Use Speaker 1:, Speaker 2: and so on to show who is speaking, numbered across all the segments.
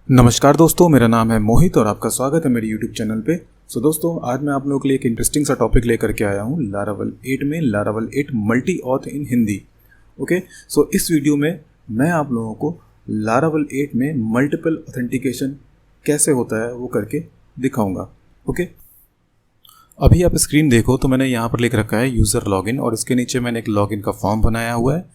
Speaker 1: नमस्कार दोस्तों, मेरा नाम है मोहित और आपका स्वागत है मेरे YouTube चैनल पे। दोस्तों, आज मैं आप लोगों के लिए एक इंटरेस्टिंग सा टॉपिक लेकर के आया हूँ लारावल 8 में लारावल 8 मल्टी ऑथ इन हिंदी। ओके, इस वीडियो में मैं आप लोगों को लारावल 8 में मल्टीपल ऑथेंटिकेशन कैसे होता है वो करके दिखाऊंगा। ओके, अभी आप स्क्रीन देखो तो मैंने यहाँ पर लिख रखा है यूज़र लॉगिन और इसके नीचे मैंने एक लॉगिन का फॉर्म बनाया हुआ है।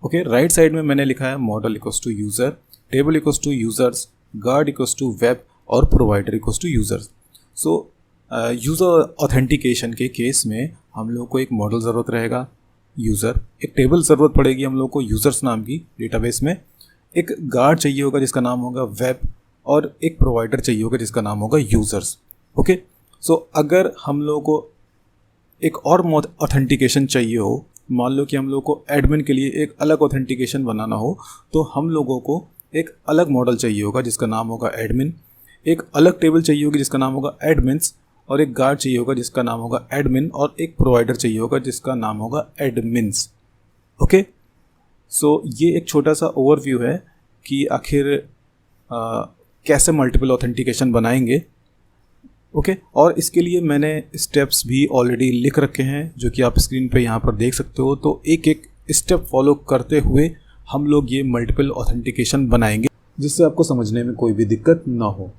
Speaker 1: ओके, राइट साइड में मैंने लिखा है model equals to user, table equals to users, guard equals to web और provider equals to users. User authentication के केस में हम लोग को एक मॉडल ज़रूरत रहेगा यूज़र, एक टेबल ज़रूरत पड़ेगी हम लोग को यूज़र्स नाम की डेटाबेस में, एक गार्ड चाहिए होगा जिसका नाम होगा वेब और एक प्रोवाइडर चाहिए होगा जिसका नाम होगा यूज़र्स। ओके, अगर हम लोग को एक और ऑथेंटिकेशन चाहिए हो, मान लो कि हम लोग को एडमिन के लिए एक अलग ऑथेंटिकेशन बनाना हो, तो हम लोगों को एक अलग मॉडल चाहिए होगा जिसका नाम होगा एडमिन, एक अलग टेबल चाहिए होगी जिसका नाम होगा एडमिन्स और एक गार्ड चाहिए होगा जिसका नाम होगा एडमिन और एक प्रोवाइडर चाहिए होगा जिसका नाम होगा एडमिन्स। ओके, ये एक छोटा सा ओवरव्यू है कि आखिर कैसे मल्टीपल ऑथेंटिकेशन बनाएंगे। ओके, और इसके लिए मैंने स्टेप्स भी ऑलरेडी लिख रखे हैं जो कि आप स्क्रीन पे यहाँ पर देख सकते हो। तो एक एक स्टेप फॉलो करते हुए हम लोग ये मल्टीपल ऑथेंटिकेशन बनाएंगे जिससे आपको समझने में कोई भी दिक्कत ना हो।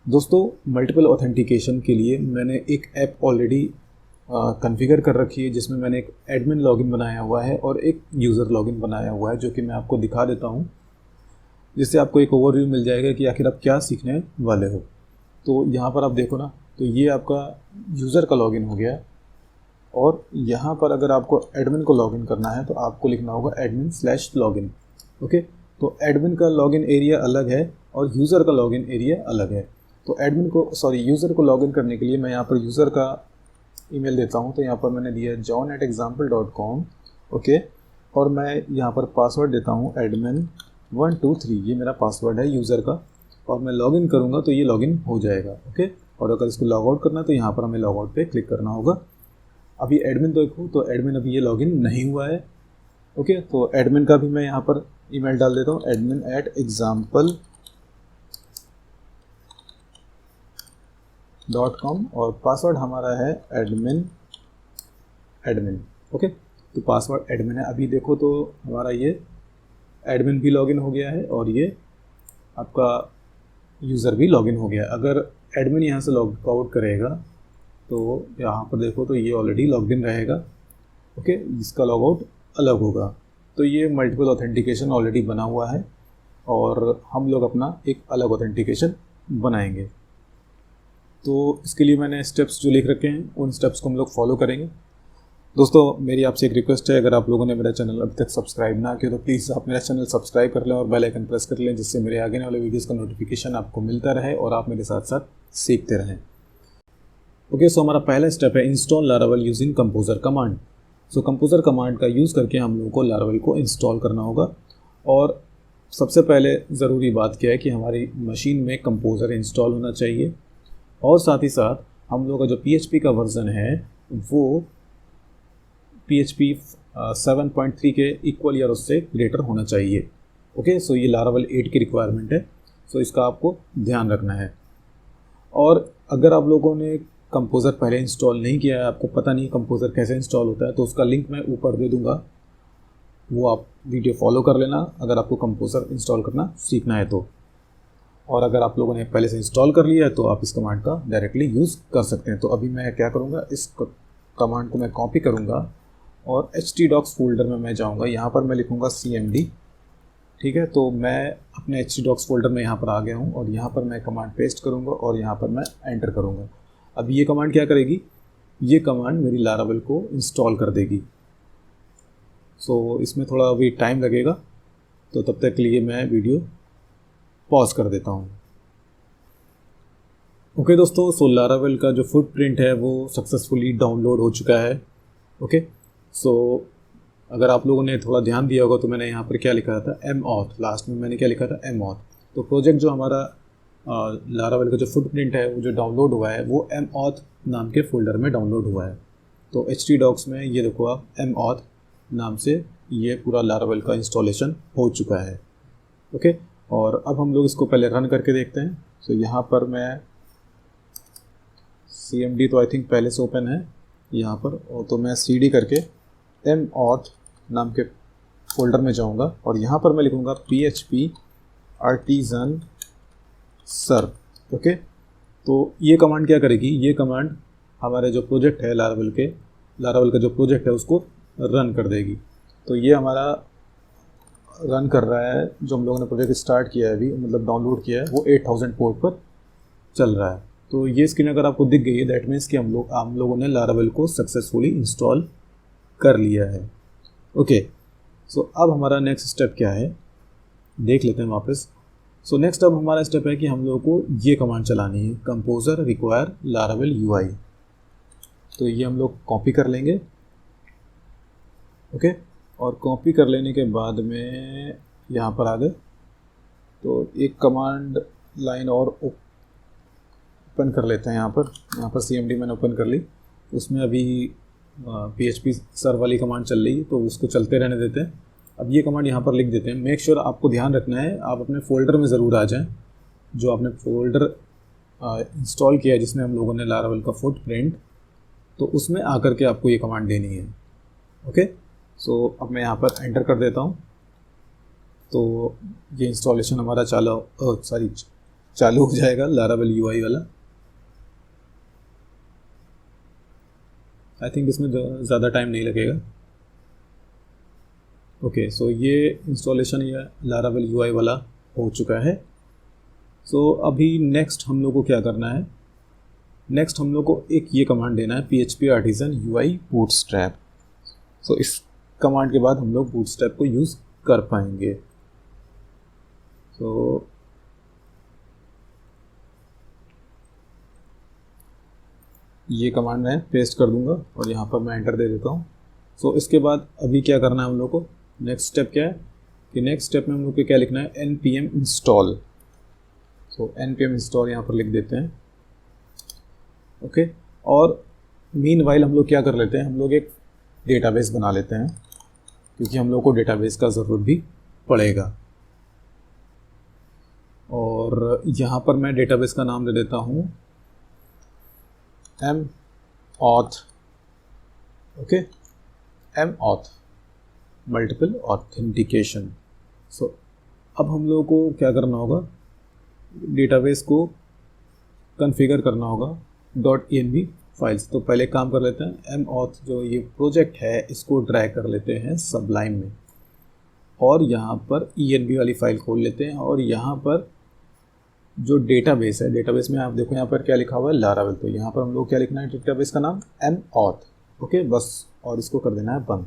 Speaker 1: दोस्तों, मल्टीपल ऑथेंटिकेशन के लिए मैंने एक ऐप ऑलरेडी कॉन्फ़िगर कर रखी है जिसमें मैंने एक एडमिन लॉगिन बनाया हुआ है और एक यूज़र लॉगिन बनाया हुआ है, जो कि मैं आपको दिखा देता हूँ, जिससे आपको एक ओवरव्यू मिल जाएगा कि आखिर आप क्या सीखने वाले हो। तो यहाँ पर आप देखो ना, तो ये आपका यूज़र का लॉगिन हो गया और यहाँ पर अगर आपको एडमिन को लॉगिन करना है तो आपको लिखना होगा admin/login। ओके, तो एडमिन का लॉगिन एरिया अलग है और यूज़र का लॉगिन एरिया अलग है। तो यूज़र को लॉगिन करने के लिए मैं यहाँ पर यूज़र का ईमेल देता हूँ। तो यहाँ पर मैंने दिया john@example.com। ओके, और मैं यहाँ पर पासवर्ड देता हूँ admin123, ये मेरा पासवर्ड है यूज़र का, और मैं लॉगिन करूँगा तो ये लॉगिन हो जाएगा। ओके, और अगर इसको लॉग आउट करना है तो यहाँ पर हमें लॉग आउट पे क्लिक करना होगा। अभी एडमिन देखो तो एडमिन अभी ये लॉगिन नहीं हुआ है। ओके, तो एडमिन का भी मैं यहाँ पर ईमेल डाल देता हूँ admin@example.com और पासवर्ड हमारा है एडमिन। ओके, तो पासवर्ड एडमिन है। अभी देखो तो हमारा ये एडमिन भी लॉगिन हो गया है और ये आपका यूज़र भी लॉगिन हो गया। अगर एडमिन यहाँ से लॉग आउट करेगा तो यहाँ पर देखो तो ये ऑलरेडी लॉग्ड इन रहेगा। ओके, इसका लॉग आउट अलग होगा। तो ये मल्टीपल ऑथेंटिकेशन ऑलरेडी बना हुआ है और हम लोग अपना एक अलग ऑथेंटिकेशन बनाएंगे। तो इसके लिए मैंने स्टेप्स जो लिख रखे हैं उन स्टेप्स को हम लोग फॉलो करेंगे। दोस्तों, मेरी आपसे एक रिक्वेस्ट है, अगर आप लोगों ने मेरा चैनल अभी तक सब्सक्राइब ना किया तो प्लीज़ आप मेरा चैनल सब्सक्राइब कर लें और बेल आइकन प्रेस कर लें, जिससे मेरे आगे वाले वीडियोस का नोटिफिकेशन आपको मिलता रहे और आप मेरे साथ साथ सीखते रहें। ओके, हमारा पहला स्टेप है install Laravel using composer command. Composer command का यूज़ करके हम लोगों को लारावल को इंस्टॉल करना होगा। और सबसे पहले ज़रूरी बात क्या है कि हमारी मशीन में कंपोजर इंस्टॉल होना चाहिए और साथ ही साथ हम लोग का जो PHP का वर्ज़न है वो PHP 7.3 के इक्वल या उससे ग्रेटर होना चाहिए। ओके, ये लारावल 8 की रिक्वायरमेंट है, इसका आपको ध्यान रखना है। और अगर आप लोगों ने कंपोज़र पहले इंस्टॉल नहीं किया है, आपको पता नहीं कंपोज़र कैसे इंस्टॉल होता है, तो उसका लिंक मैं ऊपर दे दूँगा, वो आप वीडियो फॉलो कर लेना अगर आपको कंपोज़र इंस्टॉल करना सीखना है तो। और अगर आप लोगों ने पहले से इंस्टॉल कर लिया है तो आप इस कमांड का डायरेक्टली यूज़ कर सकते हैं। तो अभी मैं क्या करूँगा, इस कमांड को मैं कॉपी करूँगा और htdocs फोल्डर में मैं जाऊँगा। यहाँ पर मैं लिखूँगा cmd। ठीक है, तो मैं अपने htdocs फोल्डर में यहाँ पर आ गया हूँ और यहाँ पर मैं कमांड पेस्ट करूँगा और यहाँ पर मैं एंटर करूँगा। अब ये कमांड क्या करेगी, ये कमांड मेरी लारावल को इंस्टॉल कर देगी। इसमें थोड़ा अभी टाइम लगेगा, तो तब तक के लिए मैं वीडियो पॉज कर देता हूँ। ओके दोस्तों, लारावल का जो फुटप्रिंट है वो सक्सेसफुली डाउनलोड हो चुका है। ओके, अगर आप लोगों ने थोड़ा ध्यान दिया होगा तो मैंने यहाँ पर क्या लिखा था, mauth, लास्ट में मैंने क्या लिखा था, mauth। तो प्रोजेक्ट जो हमारा लारावल का जो फुटप्रिंट है वो जो डाउनलोड हुआ है वो mauth नाम के फोल्डर में डाउनलोड हुआ है। तो htdocs में ये देखो आप, mauth नाम से ये पूरा लारावल का इंस्टॉलेशन हो चुका है। ओके, और अब हम लोग इसको पहले रन करके देखते हैं। तो यहाँ पर मैं cmd तो आई थिंक पहले से ओपन है यहाँ पर, और तो मैं cd करके mauth नाम के फोल्डर में जाऊँगा और यहाँ पर मैं लिखूँगा php artisan serve। ओके, तो ये कमांड क्या करेगी, ये कमांड हमारे जो प्रोजेक्ट है लारावेल का जो प्रोजेक्ट है उसको रन कर देगी। तो ये हमारा रन कर रहा है, जो हम लोगों ने प्रोजेक्ट स्टार्ट किया है अभी, मतलब डाउनलोड किया है, वो 8000 पोर्ट पर चल रहा है। तो ये स्क्रीन अगर आपको दिख गई है, दैट मीन्स कि हम लोगों ने लारावेल को सक्सेसफुली इंस्टॉल कर लिया है। ओके, सो अब हमारा नेक्स्ट स्टेप क्या है देख लेते हैं वापस। सो नेक्स्ट अब हमारा स्टेप है कि हम लोगों को ये कमांड चलानी है, कंपोजर रिक्वायर लारावेल UI। तो ये हम लोग कॉपी कर लेंगे। ओके, और कॉपी कर लेने के बाद में यहाँ पर आ गए, तो एक कमांड लाइन और ओपन कर लेते हैं। यहाँ पर cmd मैंने ओपन कर ली, उसमें अभी php सर्व वाली कमांड चल रही है, तो उसको चलते रहने देते हैं। अब ये कमांड यहाँ पर लिख देते हैं। मेक श्योर आपको ध्यान रखना है, आप अपने फोल्डर में ज़रूर आ जाएं, जो आपने फोल्डर इंस्टॉल किया है जिसमें हम लोगों ने लारावेल का फुटप्रिंट, तो उसमें आकर के आपको ये कमांड देनी है। ओके, सो अब मैं यहाँ पर एंटर कर देता हूँ, तो ये इंस्टॉलेशन हमारा चालू हो जाएगा लारावेल UI वाला। आई थिंक इसमें ज़्यादा टाइम नहीं लगेगा। ओके, सो ये इंस्टॉलेशन ये लारावेल UI वाला हो चुका है। सो अभी नेक्स्ट हम लोग को क्या करना है, नेक्स्ट हम लोग को एक ये कमांड देना है, php artisan UI bootstrap। सो इस कमांड के बाद हम लोग बूटस्ट्रैप को यूज़ कर पाएंगे। तो ये कमांड मैं पेस्ट कर दूंगा और यहाँ पर मैं एंटर दे देता हूँ। सो इसके बाद अभी क्या करना है हम लोग को, नेक्स्ट स्टेप क्या है कि नेक्स्ट स्टेप में हम लोग को क्या लिखना है, npm install। सो npm install यहाँ पर लिख देते हैं। ओके, और मीनवाइल हम लोग क्या कर लेते हैं, हम लोग एक डेटाबेस बना लेते हैं, क्योंकि हम लोग को डेटाबेस का ज़रूरत भी पड़ेगा। और यहाँ पर मैं डेटाबेस का नाम दे देता हूँ mauth। Okay, mauth multiple authentication. So अब हम लोगों को क्या करना होगा, डेटाबेस को कॉन्फ़िगर करना होगा .env फाइल्स। तो पहले काम कर लेते हैं, mauth जो ये प्रोजेक्ट है इसको ड्रैग कर लेते हैं सबलाइम में, और यहाँ पर env वाली फाइल खोल लेते हैं, और यहाँ पर जो डेटाबेस है, डेटाबेस में आप देखो यहाँ पर क्या लिखा हुआ है, लारावेल। तो यहाँ पर हम लोग क्या लिखना है, डेटाबेस का नाम mauth। ओके, बस, और इसको कर देना है बंद।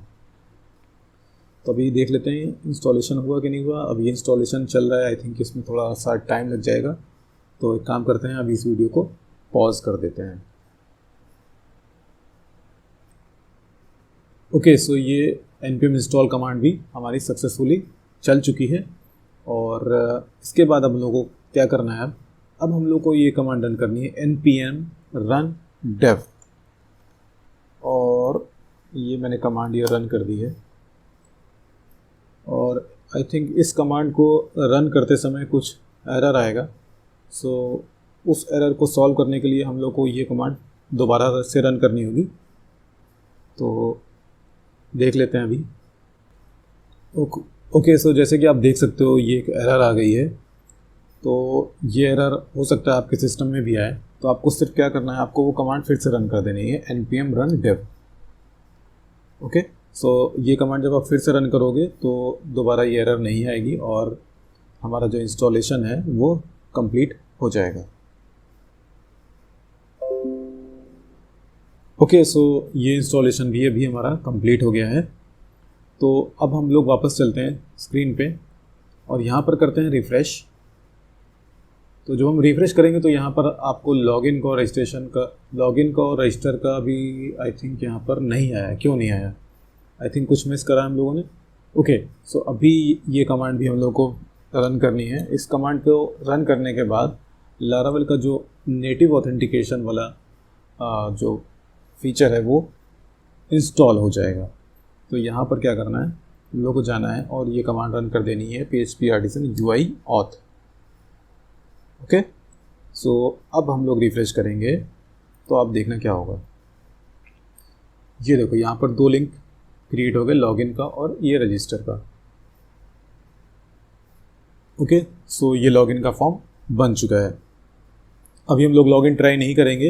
Speaker 1: तो अभी देख लेते हैं इंस्टॉलेशन हुआ कि नहीं हुआ। अभी ये इंस्टॉलेशन चल रहा है, आई थिंक इसमें थोड़ा सा टाइम लग जाएगा। तो एक काम करते हैं, अभी इस वीडियो को पॉज कर देते हैं। ओके, सो ये npm इंस्टॉल कमांड भी हमारी सक्सेसफुली चल चुकी है। और इसके बाद अब हम लोगों को क्या करना है, अब हम लोग को ये कमांड रन करनी है, npm run dev। और ये मैंने कमांड ये रन कर दी है, और आई थिंक इस कमांड को रन करते समय कुछ एरर आएगा। सो उस एरर को सॉल्व करने के लिए हम लोग को ये कमांड दोबारा से रन करनी होगी। तो देख लेते हैं अभी। ओके, सो जैसे कि आप देख सकते हो ये एक एरर आ गई है। तो ये एरर हो सकता है आपके सिस्टम में भी आए, तो आपको सिर्फ क्या करना है, आपको वो कमांड फिर से रन कर देनी है, npm run dev। ओके, सो ये कमांड जब आप फिर से रन करोगे तो दोबारा ये एरर नहीं आएगी, और हमारा जो इंस्टॉलेशन है वो कंप्लीट हो जाएगा। ओके, सो ये इंस्टॉलेशन भी अभी हमारा कंप्लीट हो गया है। तो अब हम लोग वापस चलते हैं स्क्रीन पे, और यहाँ पर करते हैं रिफ़्रेश। तो जब हम रिफ़्रेश करेंगे तो यहाँ पर आपको लॉगिन का और रजिस्टर का भी आई थिंक यहाँ पर नहीं आया। क्यों नहीं आया, आई थिंक कुछ मिस करा हम लोगों ने। ओके, सो अभी ये कमांड भी हम लोग को रन करनी है। इस कमांड को रन करने के बाद लारावेल का जो नेटिव ऑथेंटिकेशन वाला जो फीचर है वो इंस्टॉल हो जाएगा। तो यहाँ पर क्या करना है, हम लोग को जाना है और ये कमांड रन कर देनी है PHP artisan UI auth। Okay, so अब हम लोग रिफ्रेश करेंगे तो आप देखना क्या होगा। ये देखो यहाँ पर 2 लिंक क्रिएट हो गए, लॉगिन का और ये रजिस्टर का। ओके, सो ये लॉगिन का फॉर्म बन चुका है। अभी हम लोग लॉगिन ट्राई नहीं करेंगे,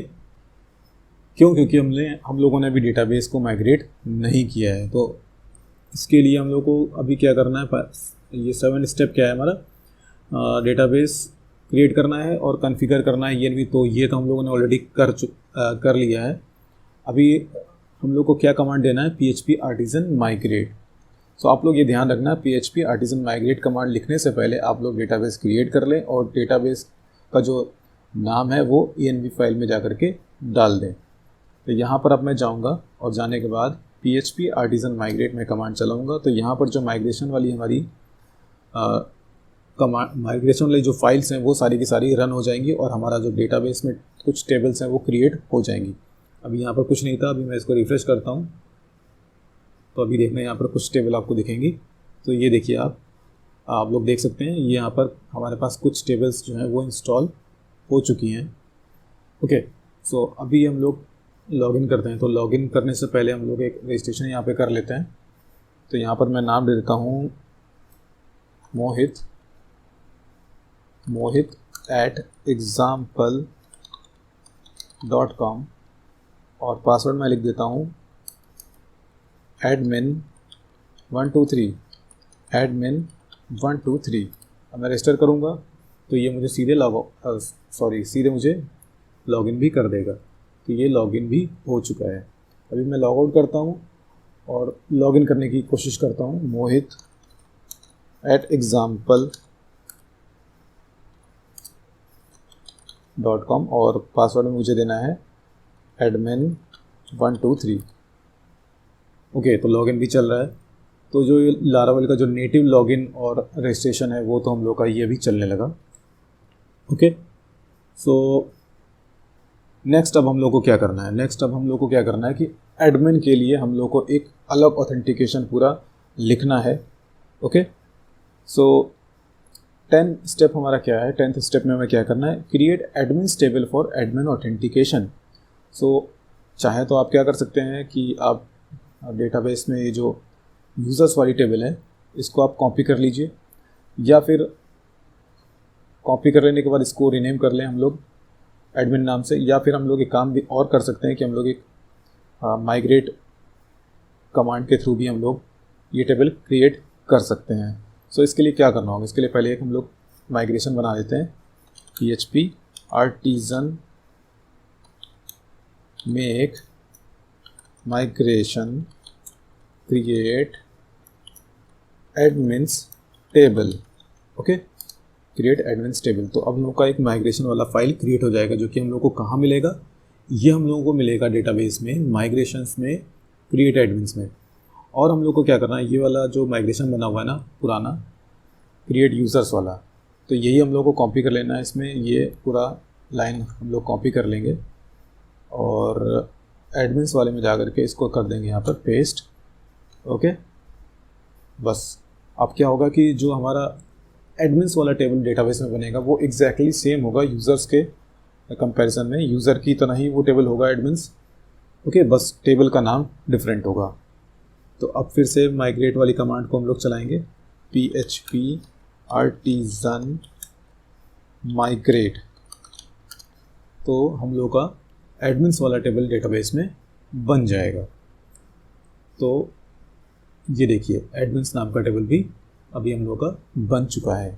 Speaker 1: क्यों? क्योंकि हम लोगों ने अभी डेटाबेस को माइग्रेट नहीं किया है। तो इसके लिए हम लोग को अभी क्या करना है, ये 7 स्टेप क्या है हमारा, डेटाबेस क्रिएट करना है और कॉन्फ़िगर करना है ENV। तो ये तो हम लोगों ने ऑलरेडी कर लिया है। अभी हम लोग को क्या कमांड देना है, PHP आर्टिसन माइग्रेट। सो आप लोग ये ध्यान रखना, PHP आर्टिसन माइग्रेट कमांड लिखने से पहले आप लोग डेटाबेस क्रिएट कर लें और डेटाबेस का जो नाम है वो ENV फाइल में जा कर के डाल दें। तो यहाँ पर अब मैं जाऊँगा और जाने के बाद PHP आर्टिसन माइग्रेट में कमांड चलाऊँगा। तो यहाँ पर जो माइग्रेशन वाली हमारी माइग्रेशन वाली जो फाइल्स हैं वो सारी की सारी रन हो जाएंगी और हमारा जो डेटाबेस में कुछ टेबल्स हैं वो क्रिएट हो जाएंगी। अभी यहाँ पर कुछ नहीं था, अभी मैं इसको रिफ्रेश करता हूँ तो अभी देखना यहाँ पर कुछ टेबल आपको दिखेंगी। तो ये देखिए, आप लोग देख सकते हैं, ये यहाँ पर हमारे पास कुछ टेबल्स जो हैं वो इंस्टॉल हो चुकी हैं। ओके, सो अभी हम लोग लॉगिन करते हैं। तो लॉगिन करने से पहले हम लोग एक रजिस्ट्रेशन यहाँ पे कर लेते हैं। तो यहाँ पर मैं नाम दे देता हूँ mohi@example.com और पासवर्ड मैं लिख देता हूँ admin123। अब मैं रजिस्टर करूँगा तो ये मुझे सीधे मुझे लॉगिन भी कर देगा। तो ये लॉगिन भी हो चुका है। अभी मैं लॉग आउट करता हूँ और लॉगिन करने की कोशिश करता हूँ mohit@example.com और पासवर्ड मुझे देना है admin123। ओके, तो लॉगिन भी चल रहा है। तो जो ये लारावेल का जो नेटिव लॉगिन और रजिस्ट्रेशन है वो तो हम लोग का ये भी चलने लगा। ओके, सो नेक्स्ट अब हम लोग को क्या करना है, कि एडमिन के लिए हम लोग को एक अलग ऑथेंटिकेशन पूरा लिखना है। ओके, सो 10 स्टेप हमारा क्या है, 10th स्टेप में हमें क्या करना है, create admins table for admin authentication. So चाहे तो आप क्या कर सकते हैं कि आप डेटाबेस में ये जो यूज़र्स वाली टेबल है इसको आप कॉपी कर लीजिए, या फिर कॉपी कर लेने के बाद इसको रीनेम कर लें हम लोग एडमिन नाम से, या फिर हम लोग एक काम भी और कर सकते हैं कि हम लोग एक माइग्रेट कमांड के थ्रू भी हम लोग ये टेबल क्रिएट कर सकते हैं। सो इसके लिए क्या करना होगा, इसके लिए पहले एक हम लोग माइग्रेशन बना देते हैं। PHP artisan make migration create admins table. Okay, create admins table. तो अब हम लोग का एक माइग्रेशन वाला फाइल क्रिएट हो जाएगा, जो कि हम लोग को कहाँ मिलेगा, ये हम लोगों को मिलेगा डेटाबेस में, माइग्रेशंस में, क्रिएट एडमिन्स में। और हम लोग को क्या करना है, ये वाला जो माइग्रेशन बना हुआ है ना पुराना, क्रिएट यूज़र्स वाला, तो यही हम लोग को कॉपी कर लेना है। इसमें ये पूरा लाइन हम लोग कॉपी कर लेंगे और एडमिन्स वाले में जा कर के इसको कर देंगे यहाँ पर पेस्ट। ओके, बस अब क्या होगा कि जो हमारा एडमिन्स वाला टेबल डेटाबेस में बनेगा वो एग्जैक्टली सेम होगा यूज़र्स के कंपैरिजन में, यूज़र की तरह ही वो टेबल होगा एडमिन्स। ओके, बस टेबल का नाम डिफरेंट होगा। तो अब फिर से माइग्रेट वाली कमांड को हम लोग चलाएंगे, PHP आर्टिसन माइग्रेट। तो हम लोग का एडमिन्स वाला टेबल डेटाबेस में बन जाएगा। तो ये देखिए, एडमिन्स नाम का टेबल भी अभी हम लोग का बन चुका है।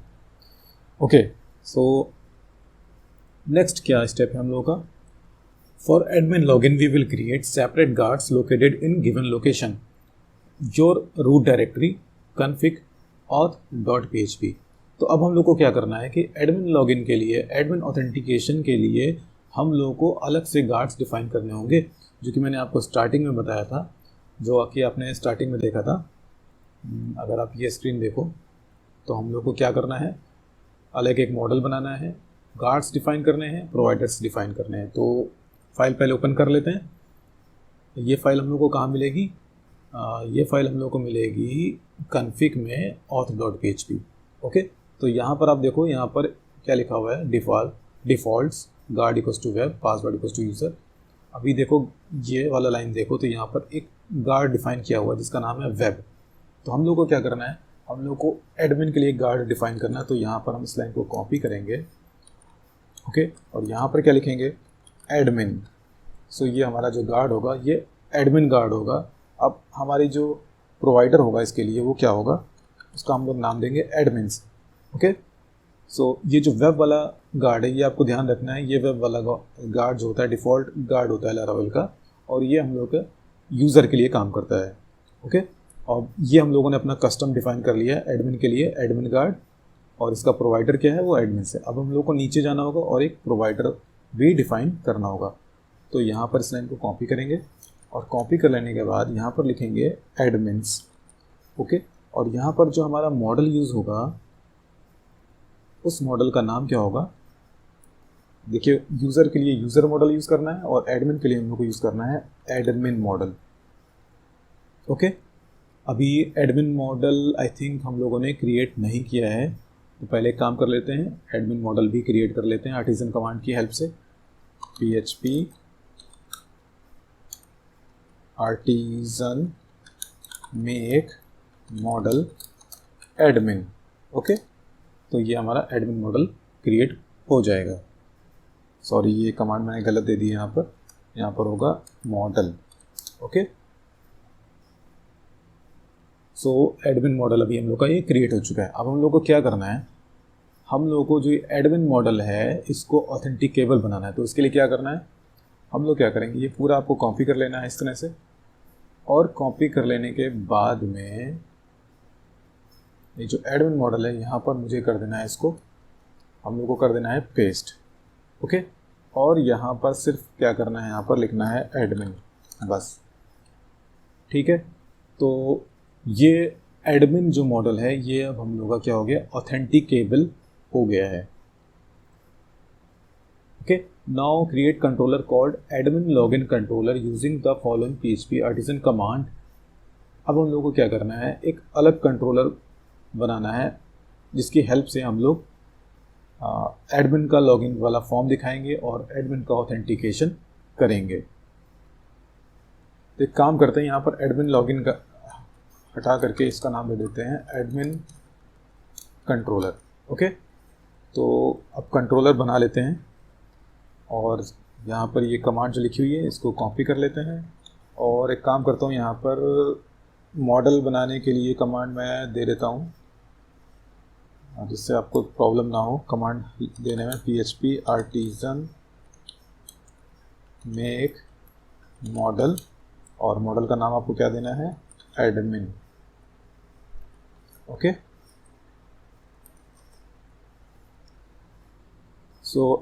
Speaker 1: ओके, सो नेक्स्ट क्या स्टेप है हम लोग का, for admin login we will create separate guards located in given location, your root directory config auth.php। तो अब हम लोग को क्या करना है कि एडमिन लॉगिन के लिए, एडमिन ऑथेंटिकेशन के लिए हम लोगों को अलग से गार्ड्स डिफाइन करने होंगे, जो कि मैंने आपको स्टार्टिंग में बताया था, जो कि आपने स्टार्टिंग में देखा था। अगर आप ये स्क्रीन देखो तो हम लोग को क्या करना है, अलग एक मॉडल बनाना है, गार्ड्स डिफाइन करने हैं, प्रोवाइडर्स डिफाइन करने हैं। तो फाइल पहले ओपन कर लेते हैं। ये फाइल हम लोग को कहाँ मिलेगी, ये फाइल हम लोग को मिलेगी config में auth.php। ओके, तो यहाँ पर आप देखो, यहाँ पर क्या लिखा हुआ है, defaults guard equals to web, password equals to user. अभी देखो ये वाला लाइन देखो, तो यहाँ पर एक गार्ड डिफाइन किया हुआ है जिसका नाम है वेब। तो हम लोग को क्या करना है, हम लोग को एडमिन के लिए गार्ड डिफाइन करना है। तो यहाँ पर हम इस लाइन को कॉपी करेंगे, ओके, और यहाँ पर क्या लिखेंगे, एडमिन। सो ये हमारा जो गार्ड होगा ये एडमिन गार्ड होगा। अब हमारी जो प्रोवाइडर होगा इसके लिए वो क्या होगा, उसका हम लोग नाम देंगे एडमिन्स। ओके, सो ये जो वेब वाला गार्ड है ये आपको ध्यान रखना है, ये वेब वाला गार्ड जो होता है डिफ़ॉल्ट गार्ड होता है लारावेल का, और ये हम लोग यूज़र के लिए काम करता है। ओके, और ये हम लोगों ने अपना कस्टम डिफाइन कर लिया है एडमिन के लिए, एडमिन गार्ड, और इसका प्रोवाइडर क्या है वो एडमिन से। अब हम लोग को नीचे जाना होगा और एक प्रोवाइडर भी डिफाइन करना होगा। तो यहाँ पर इस लाइन को कॉपी करेंगे और कॉपी कर लेने के बाद यहाँ पर लिखेंगे एडमिन्स। ओके, और यहाँ पर जो हमारा मॉडल यूज़ होगा उस मॉडल का नाम क्या होगा, देखिए यूज़र के लिए यूज़र मॉडल यूज़ करना है और एडमिन के लिए हम लोग को यूज़ करना है एडमिन मॉडल। ओके, अभी एडमिन मॉडल आई थिंक हम लोगों ने क्रिएट नहीं किया है, तो पहले एक काम कर लेते हैं, एडमिन मॉडल भी क्रिएट कर लेते हैं आर्टिजन कमांड की हेल्प से। php artisan make model admin। Okay, तो ये हमारा एडमिन मॉडल क्रिएट हो जाएगा। सॉरी, ये कमांड मैंने गलत दे दी है, यहाँ पर होगा मॉडल। ओके, सो एडमिन मॉडल अभी हम लोग का ये क्रिएट हो चुका है। अब हम लोग को क्या करना है, हम लोग को जो एडमिन मॉडल है इसको ऑथेंटिकेबल बनाना है। तो इसके लिए क्या करना है, हम लोग क्या करेंगे, ये पूरा आपको कॉपी कर लेना है इस तरह से, और कॉपी कर लेने के बाद में ये जो एडमिन मॉडल है यहाँ पर मुझे कर देना है, इसको हम लोग को कर देना है पेस्ट। ओके, और यहाँ पर सिर्फ क्या करना है, यहाँ पर लिखना है एडमिन, बस। ठीक है, तो ये एडमिन जो मॉडल है ये अब हम लोग का क्या हो गया, ऑथेंटिकेबल हो गया है। Okay, now create controller called admin login controller using the following php artisan command. अब हम लोग को क्या करना है, एक अलग कंट्रोलर बनाना है जिसकी हेल्प से हम लोग एडमिन का लॉगिन वाला फॉर्म दिखाएंगे और एडमिन का ऑथेंटिकेशन करेंगे। तो एक काम करते हैं, यहाँ पर एडमिन लॉगिन का हटा करके इसका नाम दे देते हैं एडमिन कंट्रोलर। ओके, तो अब कंट्रोलर बना लेते हैं और यहाँ पर ये कमांड जो लिखी हुई है इसको कॉपी कर लेते हैं, और एक काम करता हूँ, यहाँ पर मॉडल बनाने के लिए कमांड मैं दे देता हूँ जिससे आपको प्रॉब्लम ना हो कमांड देने में। php artisan make मॉडल, और मॉडल का नाम आपको क्या देना है, एडमिन। ओके, सो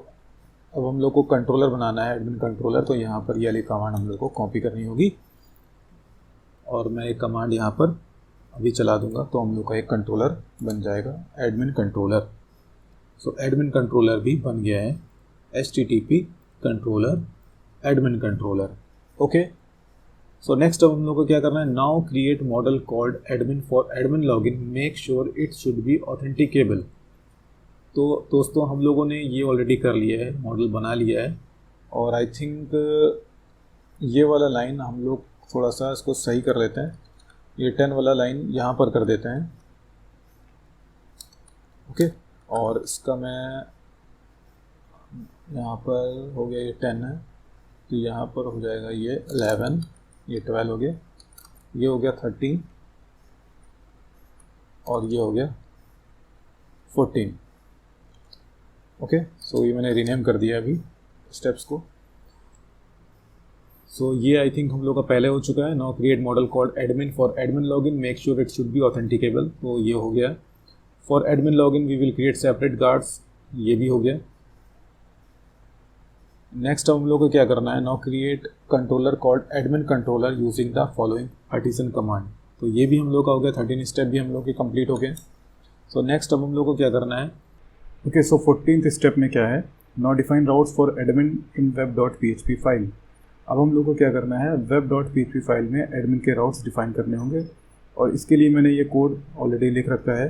Speaker 1: अब हम लोग को कंट्रोलर बनाना है, एडमिन कंट्रोलर। तो यहाँ पर ये वाली कमांड हम लोग को कॉपी करनी होगी, और मैं एक कमांड यहाँ पर अभी चला दूंगा तो हम लोग का एक कंट्रोलर बन जाएगा, admin controller. So admin controller भी बन गया है, http controller admin controller. Okay, so next अब हम लोग को क्या करना है, now create model called admin for admin login, make sure it should be authenticatable. तो दोस्तों हम लोगों ने ये ऑलरेडी कर लिया है, मॉडल बना लिया है, और आई थिंक ये वाला लाइन हम लोग थोड़ा सा इसको सही कर लेते हैं, ये 10 वाला लाइन यहाँ पर कर देते हैं। ओके, और इसका मैं यहाँ पर हो गया, ये 10 है तो यहाँ पर हो जाएगा ये 11, ये 12 हो गया, ये हो गया 13, और ये हो गया 14। ओके, सो ये मैंने रीनेम कर दिया अभी स्टेप्स को। सो ये आई थिंक हम लोग का पहले हो चुका है। Now create model called admin for admin login, make sure it should be authenticatable, तो ये हो गया। For admin login we will create separate guards, ये भी हो गया। नेक्स्ट हम लोग को क्या करना है, now create controller called admin controller using the following artisan command, तो ये भी हम लोग का हो गया। 13 स्टेप भी हम लोग के कंप्लीट हो गए। सो नेक्स्ट अब हम लोग को क्या करना है,
Speaker 2: ओके, सो 14th स्टेप में क्या है, now define routes for admin in web.php file.
Speaker 1: अब हम लोग को क्या करना है, web.php फाइल में एडमिन के राउट्स डिफाइन करने होंगे, और इसके लिए मैंने ये कोड ऑलरेडी लिख रखा है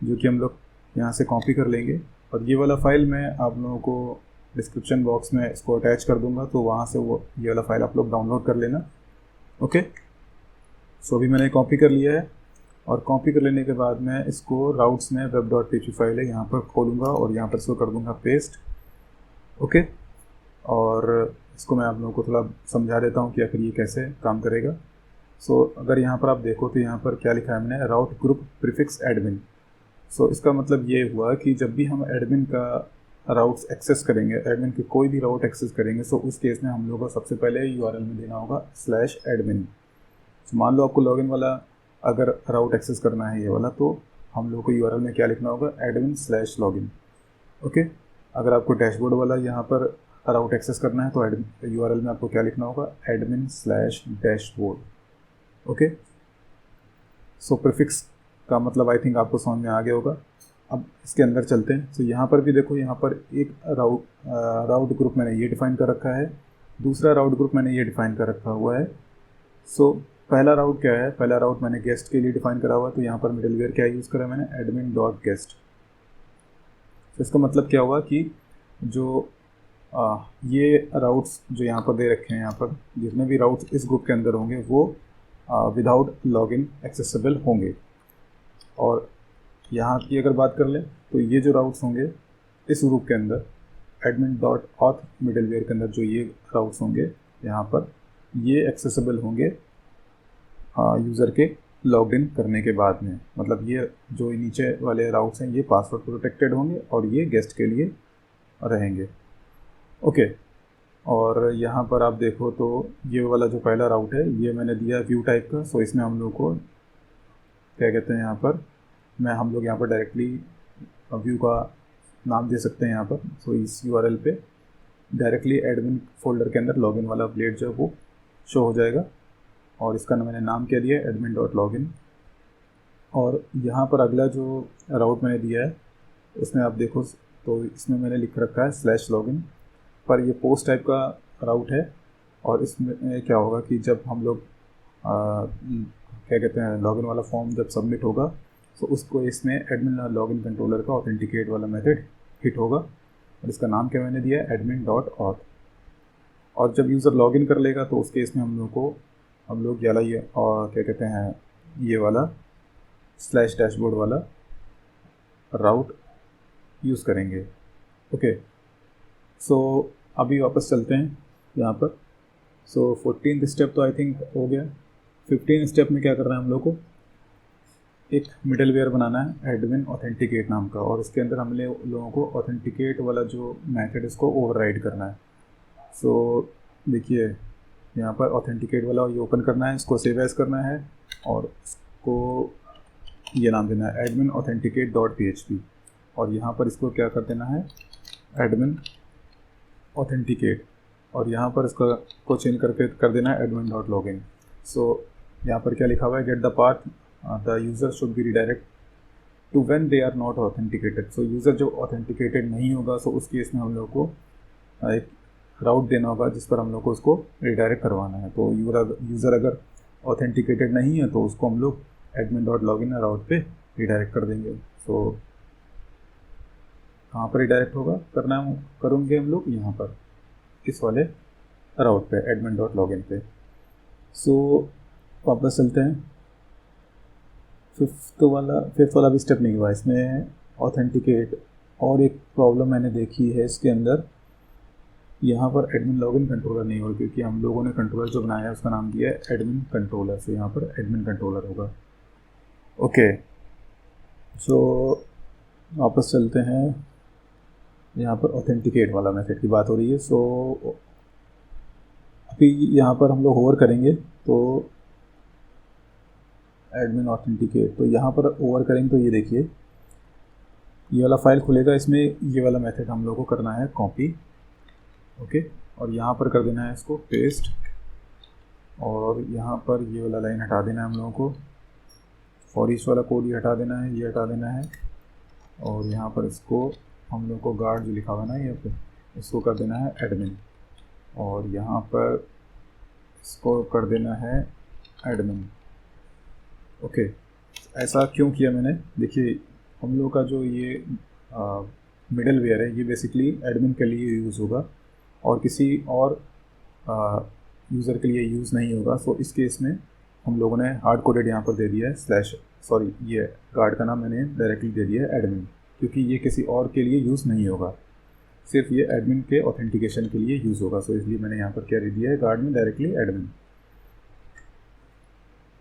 Speaker 1: जो कि हम लोग यहाँ से कॉपी कर लेंगे, और ये वाला फाइल मैं आप लोगों को डिस्क्रिप्शन बॉक्स में इसको अटैच कर दूंगा, तो वहाँ से वो ये वाला फाइल आप लोग डाउनलोड कर लेना। ओके, सो अभी मैंने कॉपी कर लिया है, और कॉपी कर लेने के बाद मैं इसको राउट्स में web.php फाइल है यहाँ पर खोलूँगा और यहाँ पर इसको कर दूँगा पेस्ट। ओके, और इसको मैं आप लोगों को थोड़ा समझा देता हूँ कि आखिर ये कैसे काम करेगा। सो अगर यहाँ पर आप देखो तो यहाँ पर क्या लिखा है हमने, राउट ग्रुप प्रीफिक्स एडमिन। सो इसका मतलब ये हुआ कि जब भी हम एडमिन का राउट्स एक्सेस करेंगे, एडमिन के कोई भी राउट एक्सेस करेंगे, सो उस केस में हम लोग को सबसे पहले URL में देना होगा /admin। तो मान लो आपको लॉगिन वाला अगर राउट एक्सेस करना है ये वाला, तो हम लोग को URL में क्या लिखना होगा, admin/login। ओके, अगर आपको डैशबोर्ड वाला यहाँ पर राउट एक्सेस करना है तो URL में आपको क्या लिखना होगा, admin/dashboard। ओके, सो प्रीफिक्स का मतलब आई थिंक आपको समझ में आ गया होगा। अब इसके अंदर चलते हैं। तो यहाँ पर भी देखो, यहाँ पर एक राउट ग्रुप मैंने ये डिफाइन कर रखा है, दूसरा राउट ग्रुप मैंने ये डिफाइन कर रखा हुआ है। सो पहला राउट क्या है, पहला राउट मैंने गेस्ट के लिए डिफाइन करा हुआ है, तो यहाँ पर मिडलवेयर क्या यूज़ करा मैंने, admin.guest। तो इसका मतलब क्या हुआ कि जो ये राउट्स जो यहाँ पर दे रखे हैं, यहाँ पर जितने भी राउट्स इस ग्रुप के अंदर होंगे वो विदाउट लॉगिन एक्सेसिबल होंगे। और यहाँ की अगर बात कर लें तो ये जो राउट्स होंगे इस ग्रुप के अंदर admin.auth मिडलवेयर के अंदर जो ये राउट्स होंगे यहाँ पर, ये एक्सेसिबल होंगे यूज़र के लॉगिन करने के बाद में। मतलब ये जो नीचे वाले राउट्स हैं ये पासवर्ड प्रोटेक्टेड होंगे और ये गेस्ट के लिए रहेंगे। ओके, और यहाँ पर आप देखो तो ये वाला जो पहला राउट है ये मैंने दिया व्यू टाइप का। सो इसमें हम लोग को क्या कहते हैं, यहाँ पर हम लोग यहाँ पर डायरेक्टली व्यू का नाम दे सकते हैं यहाँ पर। सो इस URL पे डायरेक्टली एडमिन फोल्डर के अंदर लॉगिन वाला अपडेट जो है वो शो हो जाएगा, और इसका मैंने नाम क्या दिया है, admin.login। और यहाँ पर अगला जो राउट मैंने दिया है उसमें आप देखो तो इसमें मैंने लिख रखा है /login, पर ये पोस्ट टाइप का राउट है। और इसमें क्या होगा कि जब हम लोग क्या कहते हैं, लॉगिन वाला फॉर्म जब सबमिट होगा तो उसको इसमें एडमिन लॉगिन कंट्रोलर का ऑथेंटिकेट वाला मेथड हिट होगा, और इसका नाम क्या मैंने दिया है, admin.auth। और जब यूज़र लॉगिन कर लेगा तो उसके इसमें हम लोग ये और क्या कहते हैं, ये वाला /dashboard वाला राउट यूज़ करेंगे। ओके, सो अभी वापस चलते हैं यहाँ पर। सो 14th स्टेप तो आई थिंक हो गया। 15 स्टेप में क्या करना है, हम लोग को एक मिडलवेयर बनाना है एडमिन ऑथेंटिकेट नाम का, और इसके अंदर हम लोगों को ऑथेंटिकेट वाला जो मेथड इसको ओवरराइड करना है। सो देखिए यहाँ पर ऑथेंटिकेट वाला ये ओपन करना है, इसको सेव एज करना है, और इसको ये नाम देना है admin authenticate.php, और यहाँ पर इसको क्या कर देना है, admin authenticate, और यहाँ पर इसका को चेंज करके कर देना है admin.login। सो यहाँ पर क्या लिखा हुआ है, get the path the user should be redirect to when they are not authenticated. So user जो ऑथेंटिकेटेड नहीं होगा, सो उस केस में हम लोग को एक राउट देना होगा जिस पर हम लोग को उसको रिडायरेक्ट करवाना है। तो यूज़र अगर ऑथेंटिकेटेड नहीं है तो उसको हम लोग admin.login राउट पे रिडायरेक्ट कर देंगे। सो कहाँ पर रिडायरेक्ट होगा, करेंगे हम लोग यहाँ पर इस वाले राउट पे admin.login पे। सो वापस चलते हैं। फिफ्थ वाला भी स्टेप नहीं हुआ इसमें, ऑथेंटिकेट। और एक प्रॉब्लम मैंने देखी है इसके अंदर, यहाँ पर एडमिन लॉगिन कंट्रोलर नहीं होगा, क्योंकि हम लोगों ने कंट्रोलर जो बनाया है उसका नाम दिया है एडमिन कंट्रोलर। से यहाँ पर एडमिन कंट्रोलर होगा। ओके, सो वापस चलते हैं। यहाँ पर ऑथेंटिकेट वाला मेथड की बात हो रही है। सो अभी यहाँ पर हम लोग होवर करेंगे तो एडमिन ऑथेंटिकेट, तो यहाँ पर ओवर करेंगे तो ये देखिए ये वाला फाइल खुलेगा, इसमें ये वाला मेथड हम लोग को करना है कॉपी। ओके, और यहाँ पर कर देना है इसको पेस्ट, और यहाँ पर ये वाला लाइन हटा देना है हम लोगों को, फॉर ईच वाला कोड ये हटा देना है, ये हटा देना है, और यहाँ पर इसको हम लोग को गार्ड जो लिखा हुआ है ना ये पे, इसको कर देना है एडमिन, और यहाँ पर इसको कर देना है एडमिन। ओके, ऐसा क्यों किया मैंने, देखिए हम लोग का जो ये मिडल वेयर है ये बेसिकली एडमिन के लिए यूज़ होगा और किसी और यूज़र के लिए यूज़ नहीं होगा। सो इस केस में हम लोगों ने हार्ड कोडेड यहाँ पर दे दिया है स्लैश, सॉरी ये गार्ड का नाम मैंने डायरेक्टली दे दिया है एडमिन, क्योंकि ये किसी और के लिए यूज़ नहीं होगा, सिर्फ ये एडमिन के ऑथेंटिकेशन के लिए यूज़ होगा। सो इसलिए मैंने यहाँ पर क्या दे दिया है गार्ड में डायरेक्टली एडमिन।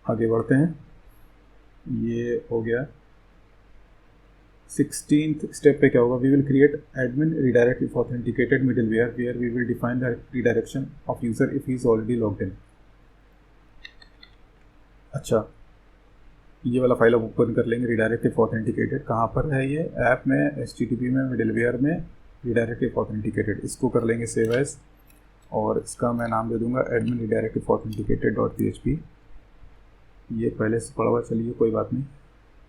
Speaker 1: आगे बढ़ते हैं, ये हो गया। 16th स्टेप पे क्या होगा, we will create admin redirect if authenticated middleware where we will define the redirection of user if he is already logged in. अच्छा, ये वाला फाइल आप ओपन कर लेंगे, रिडायरेक्ट इफ ऑथेंटिकेटेड कहाँ पर है, ये ऐप में HTTP में मिडलवेयर में रिडायरेक्ट इफ ऑथेंटिकेटेड, इसको कर लेंगे सेव एज और इसका मैं नाम दे दूंगा admin redirect if authenticated .php। ये पहले से पढ़ा हुआ, चलिए कोई बात नहीं।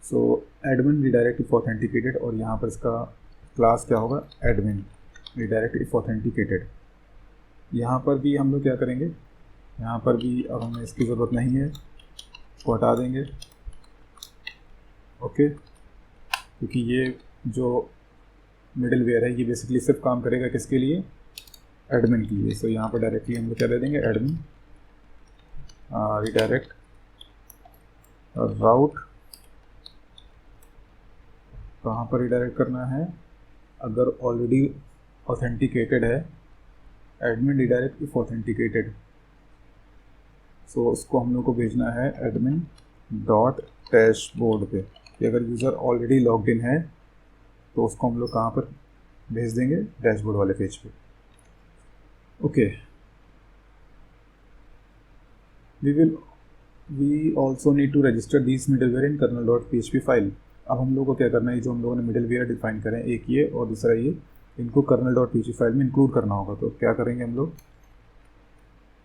Speaker 1: सो एडमिन रिडायरेक्ट इफ ऑथेंटिकेटेड और यहाँ पर इसका क्लास क्या होगा, एडमिन रिडायरेक्ट इफ ऑथेंटिकेटेड। यहाँ पर भी हम लोग क्या करेंगे, यहाँ पर भी अब हमें इसकी ज़रूरत नहीं है, इसको हटा देंगे। ओके, क्योंकि ये जो मिडल वेयर है ये बेसिकली सिर्फ काम करेगा किसके लिए, एडमिन के लिए। सो यहाँ पर डायरेक्टली हम लोग क्या दे देंगे, एडमिन रिडायरेक्ट राउट, कहाँ पर रिडायरेक्ट करना है, अगर ऑलरेडी ऑथेंटिकेटेड है एडमिन रिडायरेक्ट इफ ऑथेंटिकेटेड, सो उसको हम लोग को भेजना है एडमिन डॉट डैशबोर्ड पे, कि अगर यूज़र ऑलरेडी लॉग्ड इन है तो उसको हम लोग कहाँ पर भेज देंगे, डैशबोर्ड वाले पेज पे। Okay, we also need to register this middleware in kernel.php file. अब हम लोग को क्या करना है, जो हम लोगों ने मिडलवेयर डिफाइन करें, एक ये और दूसरा ये, इनको kernel.php फाइल में इंक्लूड करना होगा। तो क्या करेंगे हम लोग,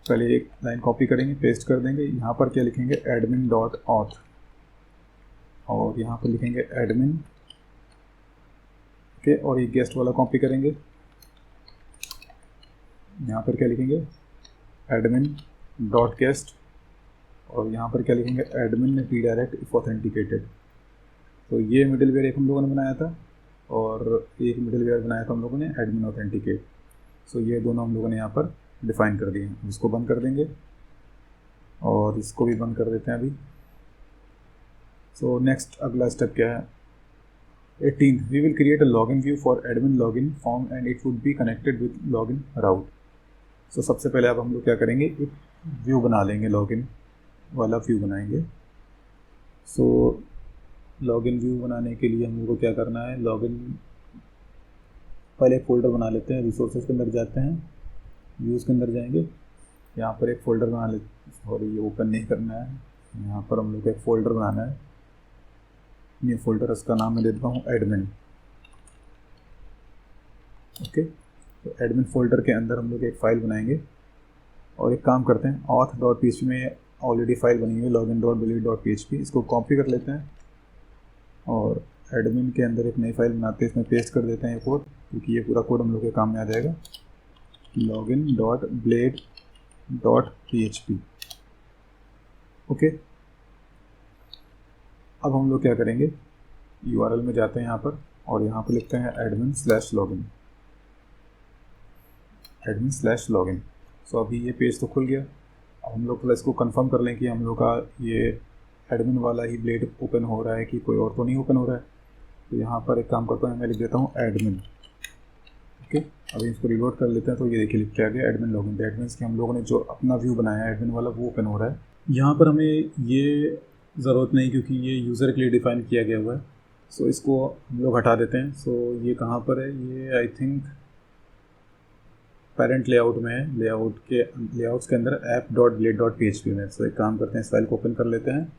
Speaker 1: पहले एक लाइन कॉपी करेंगे, पेस्ट कर देंगे, यहाँ पर क्या लिखेंगे एडमिन डॉट ऑथ और यहाँ पर लिखेंगे एडमिन। ओके, और ये गेस्ट वाला कॉपी करेंगे, यहाँ पर क्या लिखेंगे एडमिन डॉट गेस्ट और यहाँ पर क्या लिखेंगे एडमिन रिडायरेक्ट इफ ऑथेंटिकेटेड। तो ये मिडलवेयर एक हम लोगों ने बनाया था और एक मिडलवेयर बनाया था हम लोगों ने एडमिन ऑथेंटिकेट। सो ये दोनों हम लोगों ने यहाँ पर डिफाइन कर दिए हैं। इसको बंद कर देंगे और इसको भी बंद कर देते हैं अभी। सो नेक्स्ट अगला स्टेप क्या है, 18th we will create a login view for admin login form and it would be connected with login route. So सबसे पहले अब हम लोग क्या करेंगे, एक व्यू बना लेंगे, लॉगिन वाला व्यू बनाएंगे। सो लॉगिन व्यू बनाने के लिए हम लोग को क्या करना है, लॉगिन पहले एक फ़ोल्डर बना लेते हैं, रिसोर्सेज के अंदर जाते हैं, व्यूज़ के अंदर जाएंगे, यहाँ पर एक फ़ोल्डर बना लेते, सॉरी ये ओपन नहीं करना है, यहाँ पर हम लोग को एक फ़ोल्डर बनाना है। ये फ़ोल्डर, इसका नाम मैं दे देता हूँ एडमिन। ओके, तो एडमिन फ़ोल्डर के अंदर हम लोग एक फ़ाइल बनाएंगे और एक काम करते हैं, auth.php में ऑलरेडी फाइल बनी हुई है login.delete.php, इसको कॉपी कर लेते हैं और एडमिन के अंदर एक नई फाइल बनाते हैं, इसमें पेस्ट कर देते हैं ये कोड, क्योंकि ये पूरा कोड हम लोग के काम में आ जाएगा, login.blade.php। ओके, अब हम लोग क्या करेंगे, URL में जाते हैं यहाँ पर और यहाँ पर लिखते हैं admin/login। सो अभी ये पेज तो खुल गया। अब हम लोग इसको कंफर्म कर लें कि हम लोग का ये एडमिन वाला ही ब्लेड ओपन हो रहा है कि कोई और तो नहीं ओपन हो रहा है। तो यहाँ पर एक काम करता हूँ, मैं लिख देता हूँ एडमिन। ओके, अभी इसको रिलोड कर लेते हैं तो ये देखिए लिख के आ गया एडमिन लॉगिन। दैट मीन्स कि हम लोगों ने जो अपना व्यू बनाया है एडमिन वाला वो ओपन हो रहा है। यहाँ पर हमें ये ज़रूरत नहीं क्योंकि ये यूज़र के लिए डिफ़ाइन किया गया हुआ है। सो इसको हम लोग हटा देते हैं। सो ये कहाँ पर है, ये आई थिंक पेरेंट लेआउट में है, लेआउट्स के अंदर app.blade.php में। सो एक काम करते हैं, इस फाइल को ओपन कर लेते हैं,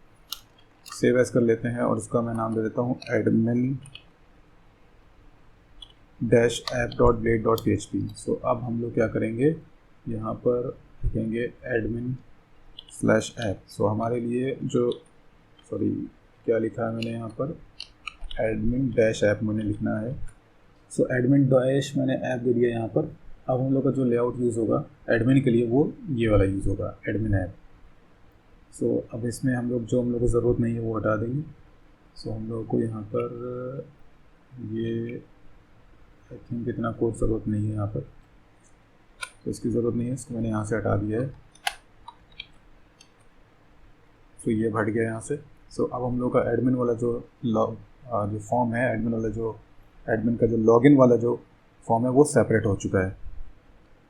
Speaker 1: सेव एज कर लेते हैं और इसका मैं नाम दे देता हूँ admin-app.blade.php। सो अब हम लोग क्या करेंगे, यहाँ पर लिखेंगे admin/app। सो हमारे लिए जो क्या लिखा है मैंने यहाँ पर, admin-app मैंने लिखना है। सो admin- मैंने ऐप दे दिया यहाँ पर। अब हम लोग का जो लेआउट यूज़ होगा एडमिन के लिए वो ये वाला यूज़ होगा, एडमिन ऐप। सो अब इसमें हम लोग को ज़रूरत नहीं है वो हटा देंगे। सो हम लोग को यहाँ पर ये आई थिंक इतना कोड ज़रूरत नहीं है यहाँ पर, तो इसकी ज़रूरत नहीं है, इसको मैंने यहाँ से हटा दिया है। तो ये हट गया यहाँ से। सो अब हम लोग का एडमिन वाला जो फॉर्म है, एडमिन वाला जो एडमिन का जो लॉगिन वाला जो फॉर्म है वो सेपरेट हो चुका है।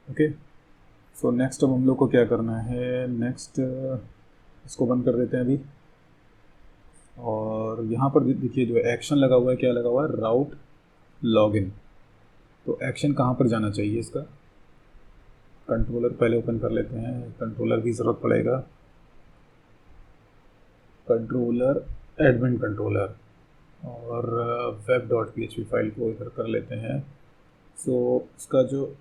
Speaker 1: ओके, सो नेक्स्ट अब हम लोग को क्या करना है, नेक्स्ट इसको बंद कर देते हैं अभी। और यहाँ पर देखिए जो एक्शन लगा हुआ है, क्या लगा हुआ है, राउट लॉगिन। तो एक्शन कहाँ पर जाना चाहिए इसका, कंट्रोलर पहले ओपन कर लेते हैं, कंट्रोलर की ज़रूरत पड़ेगा, कंट्रोलर एडमिन कंट्रोलर, और web.php फाइल को इधर कर लेते हैं। सो इसका जो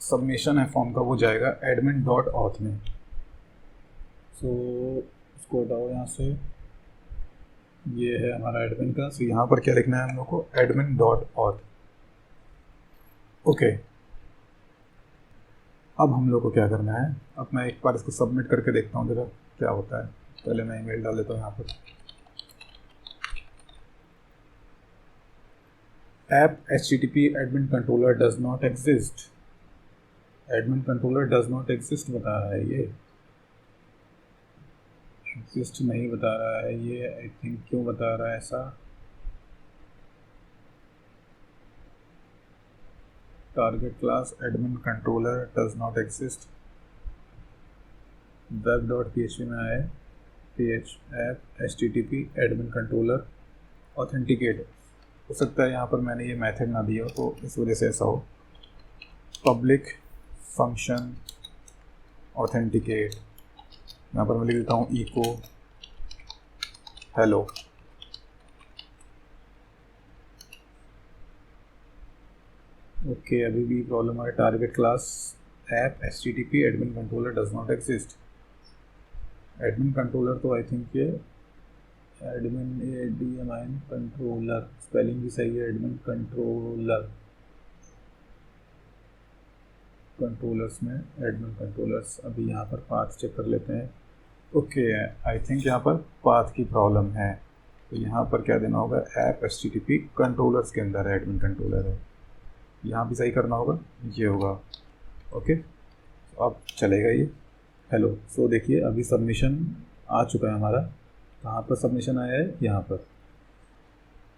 Speaker 1: सबमिशन है फॉर्म का वो जाएगा admin.auth में। सो इसको हटाओ यहाँ से, ये है हमारा एडमिन का। सो यहाँ पर क्या लिखना है हम लोग को, admin.auth। ओके, अब हम लोग को क्या करना है, अब मैं एक बार इसको सबमिट करके देखता हूँ जरा क्या होता है। पहले मैं ईमेल डाल देता हूँ यहाँ पर, app http admin controller does not exist, admin controller does not exist बता रहा है, ये एग्जिस्ट नहीं बता रहा है ये। आई थिंक क्यों बता रहा है ऐसा, target class admin controller does not exist, web.php में आए app http admin controller authenticate. हो सकता है यहाँ पर मैंने ये मेथड ना दिया हो तो इस वजह से ऐसा हो। पब्लिक फंक्शन ऑथेंटिकेट, यहाँ पर मैं लिख देता हूँ इको हेलो। ओके, अभी भी प्रॉब्लम है, target class app http admin controller does not exist. Admin controller तो आई थिंक ये एडमिन ADMIN कंट्रोलर, स्पेलिंग भी सही है, एडमिन कंट्रोलर, कंट्रोलर्स में एडमिन कंट्रोलर्स। अभी यहाँ पर पाथ चेक कर लेते हैं। ओके, आई थिंक यहाँ पर पाथ की प्रॉब्लम है, तो यहाँ पर क्या देना होगा, ऐप http कंट्रोलर्स के अंदर एडमिन कंट्रोलर है, यहाँ भी सही करना होगा, ये होगा। ओके, तो अब चलेगा ये हेलो। सो देखिए अभी सबमिशन आ चुका है हमारा, कहाँ पर सबमिशन आया है, यहाँ पर।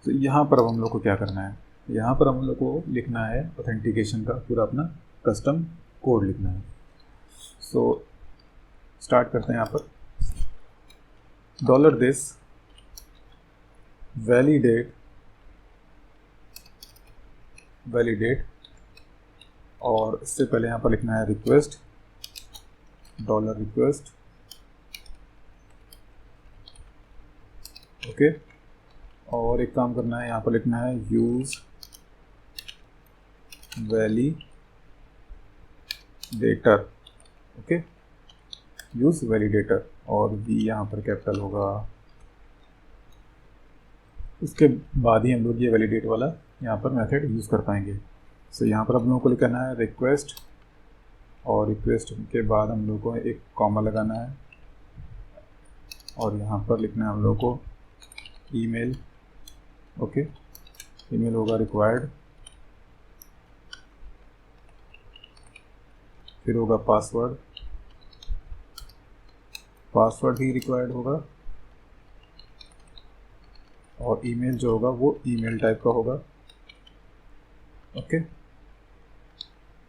Speaker 1: तो यहाँ पर अब हम लोग को क्या करना है, यहाँ पर हम लोग को लिखना है ऑथेंटिकेशन का पूरा अपना कस्टम कोड लिखना है। सो स्टार्ट करते हैं यहाँ पर, $this वैलिडेट, और इससे पहले यहाँ पर लिखना है रिक्वेस्ट, $request। ओके, और एक काम करना है, यहाँ पर लिखना है use validator. Okay, use validator, और वी यहाँ पर कैपिटल होगा। उसके बाद ही हम लोग ये वैलिडेट वाला यहाँ पर मेथड यूज़ कर पाएंगे। सो यहाँ पर हम लोगों को लिखना है रिक्वेस्ट, और रिक्वेस्ट के बाद हम लोग को एक कॉमा लगाना है, और यहाँ पर लिखना है हम लोग को ईमेल। ओके, ईमेल होगा रिक्वायर्ड, फिर होगा पासवर्ड ही रिक्वायर्ड होगा, और ईमेल जो होगा वो ईमेल टाइप का होगा। ओके,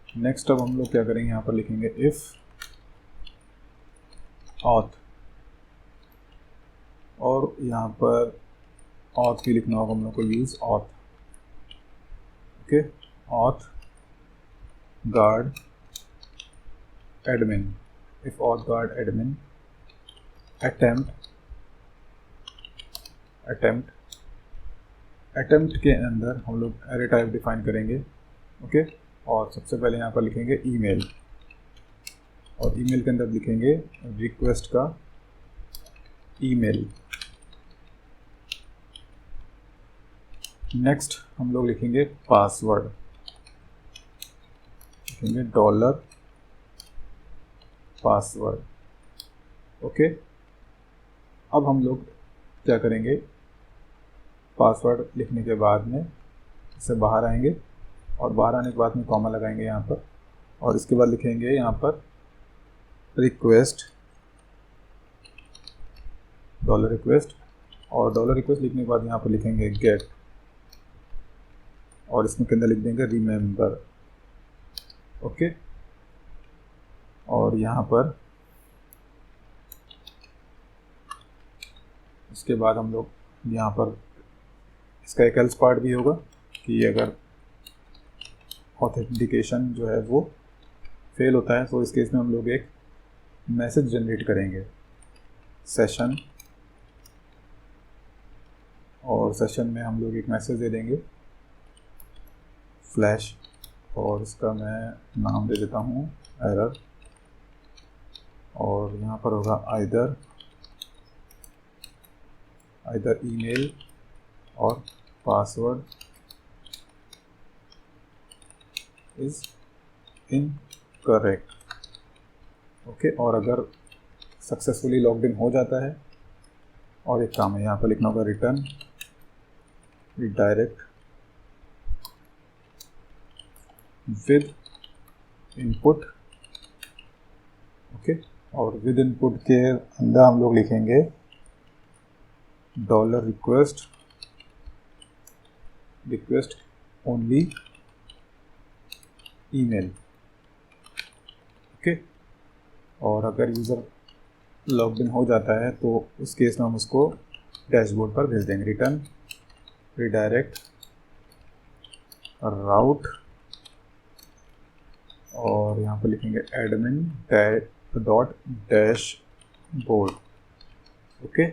Speaker 1: नेक्स्ट अब हम लोग क्या करेंगे, यहाँ पर लिखेंगे इफ़ ऑथ, और यहाँ पर ऑथ भी लिखना होगा हम लोग को, use auth. Okay, auth guard admin, if auth guard admin attempt के अंदर हम लोग एरे टाइप डिफाइन करेंगे। ओके, और सबसे पहले यहाँ पर लिखेंगे ईमेल, और ईमेल के अंदर लिखेंगे रिक्वेस्ट का ईमेल। नेक्स्ट हम लोग लिखेंगे पासवर्ड, लिखेंगे डॉलर पासवर्ड। ओके, अब हम लोग क्या करेंगे, पासवर्ड लिखने के बाद में इससे बाहर आएंगे और बाहर आने के बाद में कॉमा लगाएंगे यहाँ पर, और इसके बाद लिखेंगे यहाँ पर रिक्वेस्ट, डॉलर रिक्वेस्ट, और डॉलर रिक्वेस्ट लिखने के बाद यहाँ पर लिखेंगे गेट, और इसमें के अंदर लिख देंगे रिमेंबर। ओके, और यहाँ पर इसके बाद हम लोग यहाँ पर इसका एक एल्स पार्ट भी होगा कि अगर ऑथेंटिकेशन जो है वो फेल होता है तो इस केस में हम लोग एक मैसेज जनरेट करेंगे सेशन, और सेशन में हम लोग एक मैसेज दे देंगे फ्लैश, और इसका मैं नाम दे देता हूँ एरर, और यहाँ पर होगा आइदर ईमेल और पासवर्ड इज इनकरेक्ट। ओके, और अगर सक्सेसफुली लॉग्ड इन हो जाता है, और एक काम है यहाँ पर लिखना होगा return redirect with input. Okay, और विद इनपुट के अंदर हम लोग लिखेंगे dollar request only email. Okay, और अगर यूज़र लॉग्ड इन हो जाता है तो उस केस में हम उसको डैशबोर्ड पर भेज देंगे रिटर्न रिडायरेक्ट राउट, और यहाँ पर लिखेंगे admin dot dashboard. Okay,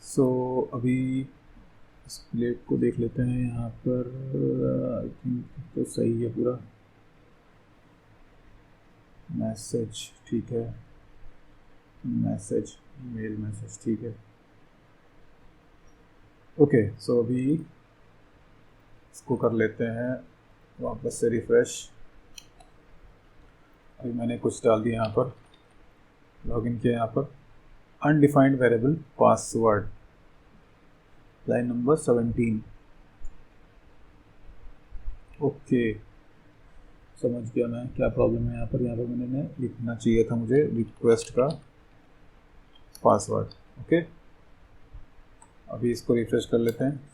Speaker 1: so अभी इस प्लेट को देख लेते हैं यहाँ पर, आई थिंक तो सही है पूरा। मैसेज ठीक है, मैसेज मेल मैसेज ठीक है। ओके, सो अभी इसको कर लेते हैं वापस से रिफ्रेश। अभी मैंने कुछ डाल दिया यहाँ पर, लॉगिन किया यहाँ पर, undefined variable password, line number 17। Okay, समझ गया मैं क्या प्रॉब्लम है यहाँ पर मैंने लिखना चाहिए था मुझे रिक्वेस्ट का पासवर्ड। ओके, अभी इसको रिफ्रेश कर लेते हैं।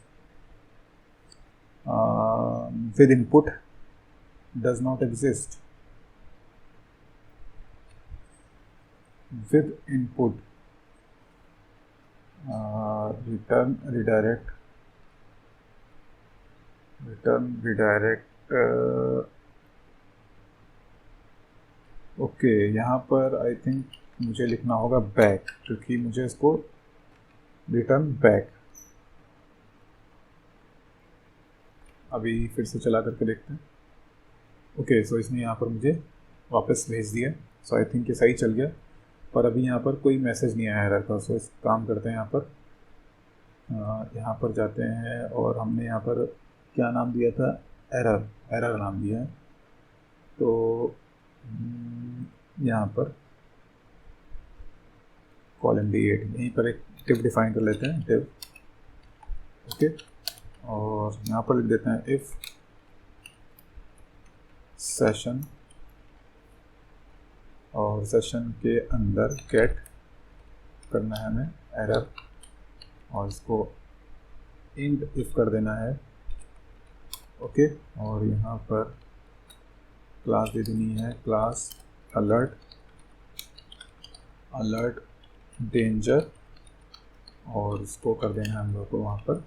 Speaker 1: With input does not exist, with input return redirect. Okay, यहाँ पर आई थिंक मुझे लिखना होगा बैक, क्योंकि मुझे इसको रिटर्न बैक। अभी फिर से चला करके देखते हैं। ओके, सो इसने यहाँ पर मुझे वापस भेज दिया, सो आई थिंक ये सही चल गया, पर अभी यहाँ पर कोई मैसेज नहीं आया एरर का। सो इस काम करते हैं, यहाँ पर जाते हैं, और हमने यहाँ पर क्या नाम दिया था, एरर नाम दिया है। तो यहाँ पर कॉलन D8 यहीं पर एक टिप डिफाइन कर लेते हैं, टिप। ओके, और यहाँ पर लिख देते हैं इफ सेशन, और सेशन के अंदर गेट करना है हमें एरर, और इसको इंट इफ कर देना है। ओके, और यहाँ पर क्लास दे देनी है क्लास अलर्ट डेंजर, और इसको कर देना है हम लोग को वहाँ पर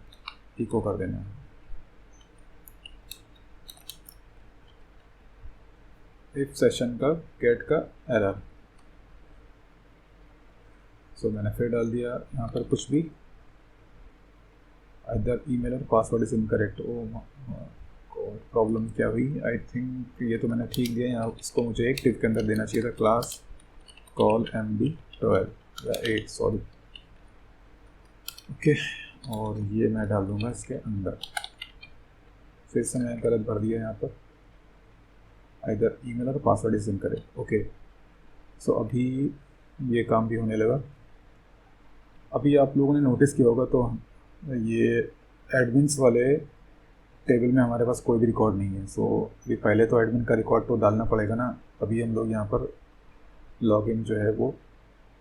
Speaker 1: इको कर देना है इफ सेशन का गेट का एरर। सो मैंने फिर डाल दिया यहाँ पर कुछ भी, इधर ईमेल और पासवर्ड इज इनकरेक्ट। प्रॉब्लम क्या हुई, आई थिंक ये तो मैंने ठीक दिया। यहाँ इसको मुझे एक टिप के अंदर देना चाहिए था, क्लास कॉल MD12 या 8 सॉरी। ओके, और ये मैं डाल दूँगा इसके अंदर। फिर से मैं गलत भर दिया यहाँ पर, इधर ईमेल और पासवर्ड इस दिन करें। ओके, सो अभी ये काम भी होने लगा। अभी आप लोगों ने नोटिस किया होगा तो ये एडमिन्स वाले टेबल में हमारे पास कोई भी रिकॉर्ड नहीं है। सो ये पहले तो एडमिन का रिकॉर्ड तो डालना पड़ेगा ना, तभी हम लोग यहाँ पर लॉगिन जो है वो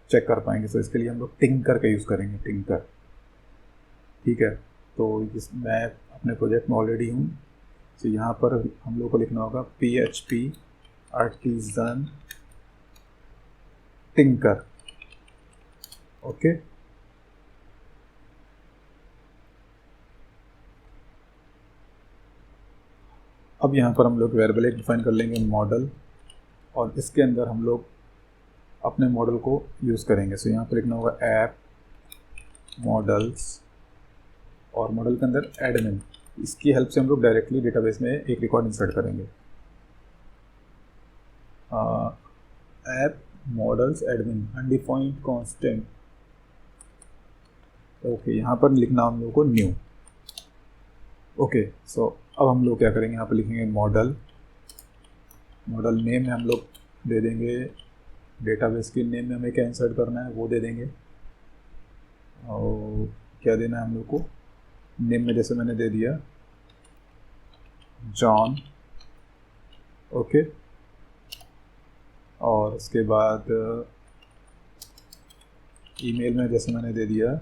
Speaker 1: चेक कर पाएंगे। सो इसके लिए हम लोग टिंकर का यूज़ करेंगे, टिंकर। ठीक है, तो मैं अपने प्रोजेक्ट में ऑलरेडी हूँ। तो यहाँ पर हम लोग को लिखना होगा PHP आर्टिजन टिंकर। ओके, अब यहाँ पर हम लोग वेरिएबल एक डिफाइन कर लेंगे मॉडल, और इसके अंदर हम लोग अपने मॉडल को यूज़ करेंगे। सो यहाँ पर लिखना होगा ऐप मॉडल्स, और मॉडल के अंदर एडमिन। इसकी हेल्प से हम लोग डायरेक्टली डेटाबेस में एक रिकॉर्ड इंसर्ट करेंगे। App models admin undefined constant. Okay, यहाँ पर लिखना हम लोग को न्यू। ओके, सो अब हम लोग क्या करेंगे, यहाँ पर लिखेंगे मॉडल। मॉडल नेम में हम लोग दे देंगे, डेटाबेस के नेम में हमें क्या इंसर्ट करना है वो दे देंगे। और क्या देना है हम लोग को, नेम में जैसे मैंने दे दिया जॉन। ओके, और उसके बाद ईमेल में जैसे मैंने दे दिया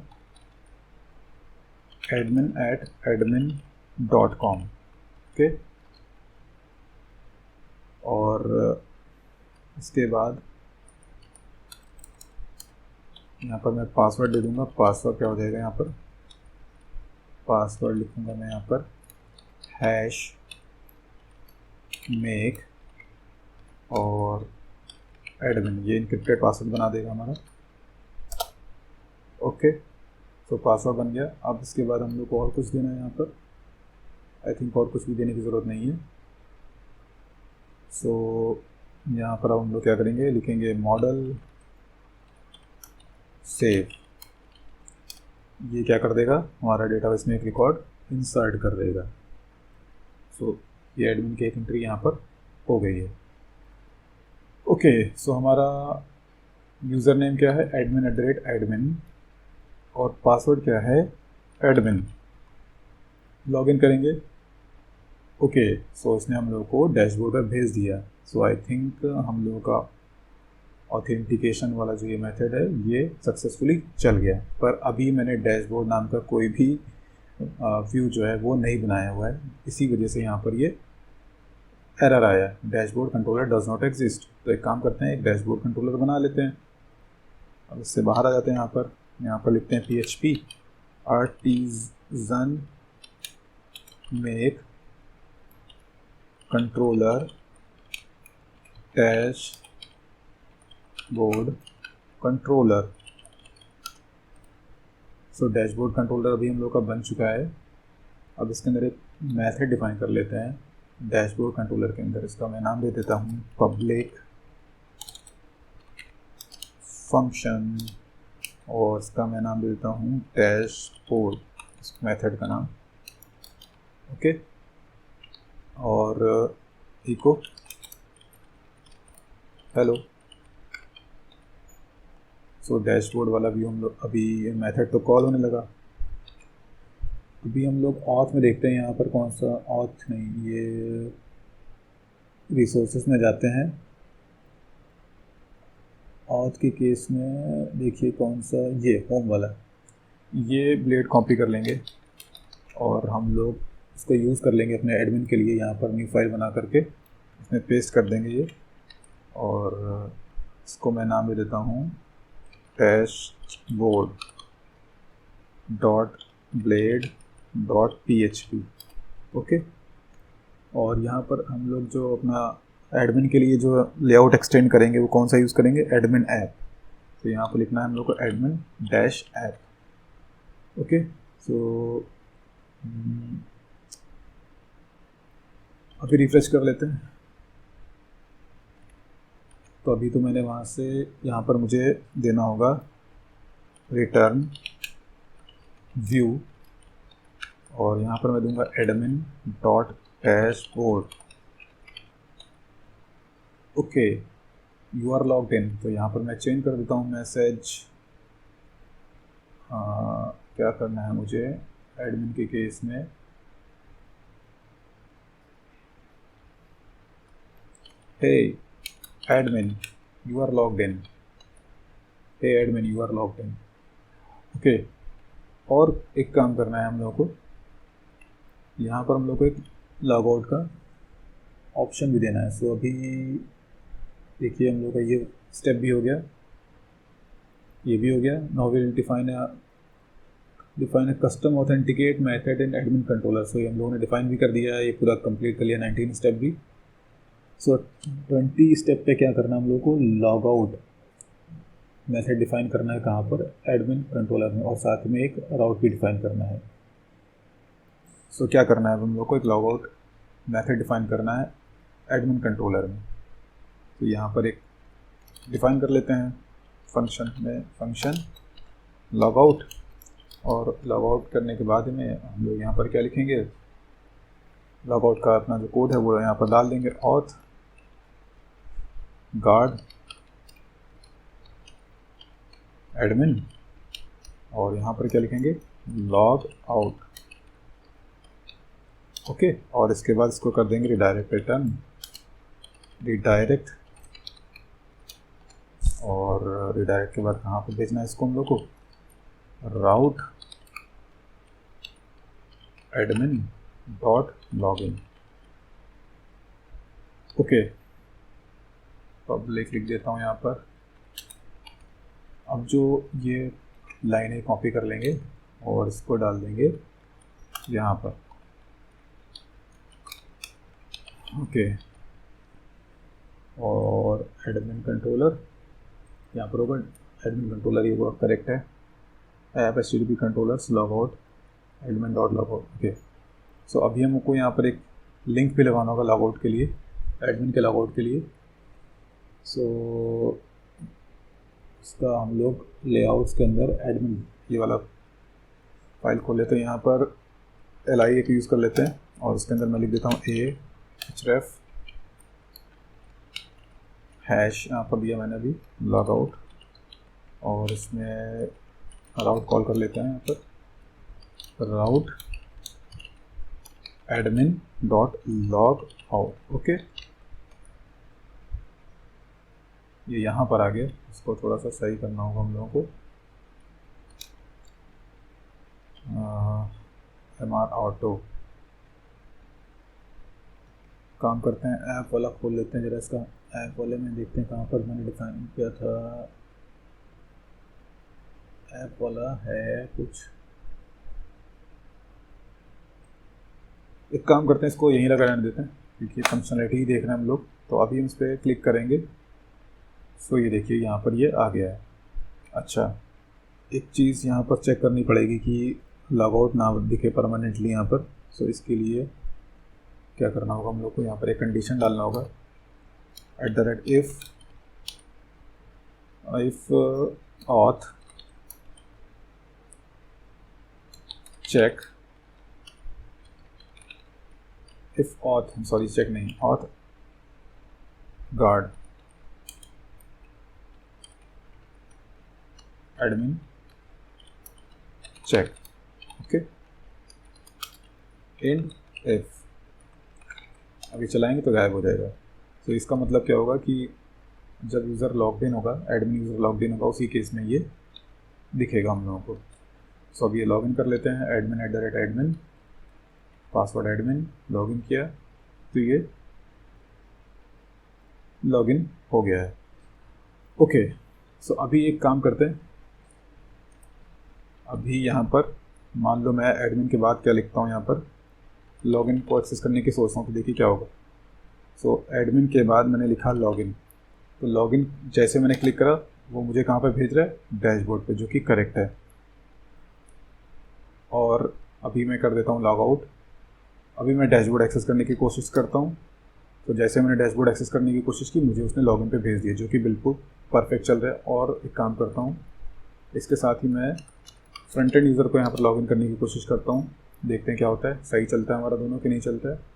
Speaker 1: admin@admin.com। ओके, और इसके बाद यहाँ पर मैं पासवर्ड दे दूँगा। पासवर्ड क्या हो जाएगा, यहाँ पर पासवर्ड लिखूँगा मैं यहाँ पर #make और एडमिन। ये इनक्रिप्टेड पासवर्ड बना देगा हमारा। ओके, तो पासवर्ड बन गया। अब इसके बाद हम लोग को और कुछ देना है यहाँ पर। आई थिंक और कुछ भी देने की ज़रूरत नहीं है। सो यहाँ पर अब हम लोग क्या करेंगे, लिखेंगे मॉडल सेव। ये क्या कर देगा, हमारा डेटाबेस में एक रिकॉर्ड इंसर्ट कर देगा। सो ये एडमिन की एक एंट्री यहाँ पर हो गई है। ओके, सो हमारा यूज़र नेम क्या है, admin@admin, और पासवर्ड क्या है, एडमिन। लॉगिन करेंगे। ओके, सो इसने हम लोग को डैशबोर्ड पर भेज दिया। सो आई थिंक हम लोगों का ऑथेंटिकेशन वाला जो ये मेथड है ये सक्सेसफुली चल गया। पर अभी मैंने डैशबोर्ड नाम का कोई भी व्यू जो है वो नहीं बनाया हुआ है, इसी वजह से यहाँ पर ये एरर आया, dashboard controller does not exist. तो एक काम करते हैं, एक डैशबोर्ड कंट्रोलर बना लेते हैं। अब इससे बाहर आ जाते हैं। यहाँ पर लिखते हैं PHP artisan make controller dashboard controller. So dashboard controller अभी हम लोग का बन चुका है। अब इसके अंदर एक मेथड डिफाइन कर लेते हैं डैशबोर्ड कंट्रोलर के अंदर। इसका मैं नाम दे देता हूँ पब्लिक फंक्शन, और इसका मैं नाम दे देता हूँ डैशबोर्ड, इस मेथड का नाम। ओके, और इको हेलो। सो डैशबोर्ड वाला भी हम लोग अभी मेथड तो कॉल होने लगा। अभी हम लोग ऑथ में देखते हैं, यहाँ पर कौन सा ऑथ नहीं, ये रिसोर्सेस में जाते हैं। ऑथ के केस में देखिए कौन सा, ये होम वाला, ये ब्लेड कॉपी कर लेंगे और हम लोग इसको यूज़ कर लेंगे अपने एडमिन के लिए। यहाँ पर न्यू फाइल बना करके इसमें पेस्ट कर देंगे ये, और इसको मैं नाम दे देता हूँ dashboard.blade.php। ओके, और यहाँ पर हम लोग जो अपना एडमिन के लिए जो लेआउट एक्सटेंड करेंगे वो कौन सा यूज़ करेंगे, एडमिन ऐप। तो यहाँ पर लिखना है हम लोग को admin dash app. Okay, so अभी रिफ्रेश कर लेते हैं। तो अभी तो मैंने वहाँ से यहाँ पर मुझे देना होगा रिटर्न व्यू, और यहाँ पर मैं दूंगा admin dot dashboard. Okay, you are logged in. तो यहाँ पर मैं चेंज कर देता हूँ मैसेज। क्या करना है मुझे एडमिन के केस में, hey admin you are logged in, hey admin you are logged in. Okay, और एक काम करना है हम लोग को, यहाँ पर हम लोग को एक लॉग आउट का ऑप्शन भी देना है। सो अभी देखिए हम लोग का ये स्टेप भी हो गया, ये भी हो गया। Now will define a custom authenticate method in admin controller. So ये हम लोगों ने डिफाइन भी कर दिया है, ये पूरा कंप्लीट कर लिया 19 स्टेप भी। सो 20 स्टेप पे क्या करना है हम लोग को, लॉग आउट मेथड डिफाइन करना है कहाँ पर, एडमिन कंट्रोलर में, और साथ में एक राउट भी डिफाइन करना है। सो क्या करना है हम लोग को, एक लॉग आउट मेथड डिफाइन करना है एडमिन कंट्रोलर में। तो यहाँ पर एक डिफाइन कर लेते हैं फंक्शन में, फंक्शन लॉग आउट, और लॉग आउट करने के बाद में हम लोग यहाँ पर क्या लिखेंगे, लॉग आउट का अपना जो कोड है वो यहाँ पर डाल देंगे, ऑथ गार्ड एडमिन, और यहाँ पर क्या लिखेंगे, लॉग आउट। ओके, और इसके बाद इसको कर देंगे रिडायरेक्ट, रिटर्न रिडायरेक्ट, और रिडायरेक्ट के बाद कहाँ पर भेजना है इसको हम लोग को, route admin dot login. Okay, public लिख देता हूँ यहाँ पर। अब जो ये लाइनें कॉपी कर लेंगे और इसको डाल देंगे यहाँ पर। ओके, और एडमिन कंट्रोलर यहाँ पर होगा, एडमिन कंट्रोलर ये वो करेक्ट है, app HTTP controllers log out admin dot log out. Okay, so अभी हमको यहाँ पर एक लिंक भी लगाना होगा लॉग आउट के लिए, एडमिन के लॉग आउट के लिए। सो इसका हम लोग लेआउट्स के अंदर एडमिन ये वाला फाइल खोल लेते हैं, यहाँ पर li एक यूज़ कर लेते हैं, और उसके अंदर मैं लिख देता हूँ href हैश, यहाँ पर दिया मैंने अभी लॉग आउट, और इसमें राउट कॉल कर लेते हैं, यहाँ पर route admin dot log out. Okay, ये यहाँ पर आ गया, इसको थोड़ा सा सही करना होगा हम लोगों को। MR ऑटो काम करते हैं, ऐप वाला खोल लेते हैं जरा, इसका ऐप वाले में देखते हैं कहाँ पर मैंने डिफाइन किया था। ऐप वाला है कुछ, एक काम करते हैं इसको यहीं लगा रहने देते हैं, क्योंकि फंक्शनलिटी ही देख रहे हैं हम लोग। तो अभी हम इस पर क्लिक करेंगे। सो ये देखिए यहाँ पर ये आ गया है। अच्छा, एक चीज़ यहाँ पर चेक करनी पड़ेगी कि लॉग आउट ना दिखे परमानेंटली यहाँ पर। सो इसके लिए क्या करना होगा हम लोग को, यहाँ पर एक कंडीशन डालना होगा, if auth check, if auth sorry check नहीं, auth guard admin check। Okay, and if अभी चलाएंगे तो गायब हो जाएगा। तो इसका मतलब क्या होगा कि जब यूज़र लॉग्ड इन होगा, एडमिन यूज़र लॉग्ड इन होगा, उसी केस में ये दिखेगा हम लोगों को। सो अब ये लॉगिन कर लेते हैं, admin@admin, पासवर्ड एडमिन, लॉगिन किया तो ये लॉगिन हो गया है। ओके, सो अभी एक काम करते हैं, अभी यहाँ पर मान लो मैं एडमिन के बाद क्या लिखता हूँ, यहाँ पर लॉगिन को एक्सेस करने की सोच रहा हूँ, तो देखिए क्या होगा। सो एडमिन के बाद मैंने लिखा लॉगिन, तो लॉगिन जैसे मैंने क्लिक करा वो मुझे कहाँ पर भेज रहा है, डैशबोर्ड पे, जो कि करेक्ट है। और अभी मैं कर देता हूँ लॉग आउट। अभी मैं डैशबोर्ड एक्सेस करने की कोशिश करता हूँ, तो जैसे मैंने डैशबोर्ड एक्सेस करने की कोशिश की, मुझे उसने लॉगिन पे भेज दिया, जो कि बिल्कुल परफेक्ट चल रहा है। और एक काम करता हूँ, इसके साथ ही मैं फ्रंट एंड यूज़र को यहाँ पर लॉगिन करने की कोशिश करता हूँ, देखते हैं क्या होता है, सही चलता है हमारा दोनों कि नहीं चलता है।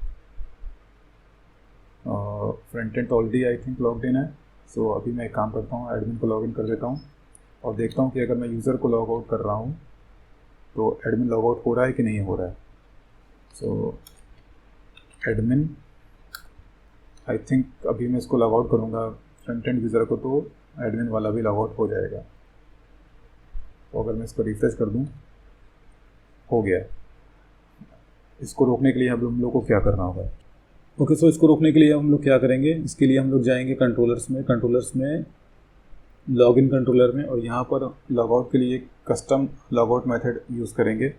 Speaker 1: Front end already I think logged in है। सो अभी मैं एक काम करता हूँ, एडमिन को लॉग इन कर देता हूँ और देखता हूँ कि अगर मैं यूज़र को लॉग आउट कर रहा हूँ तो एडमिन लॉग आउट हो रहा है कि नहीं हो रहा है। सो एडमिन, आई थिंक अभी मैं इसको लॉग आउट करूँगा फ्रंट एंड यूज़र को तो एडमिन वाला भी लॉग आउट हो जाएगा। तो अगर मैं इसको रिफ्रेश कर दूँ, हो गया। इसको रोकने के लिए हम लोग को क्या करना होगा? ओके, सो इसको रोकने के लिए हम लोग क्या करेंगे, इसके लिए हम लोग जाएंगे कंट्रोलर्स में लॉगिन कंट्रोलर में, और यहाँ पर लॉगआउट के लिए कस्टम लॉगआउट मेथड यूज़ करेंगे,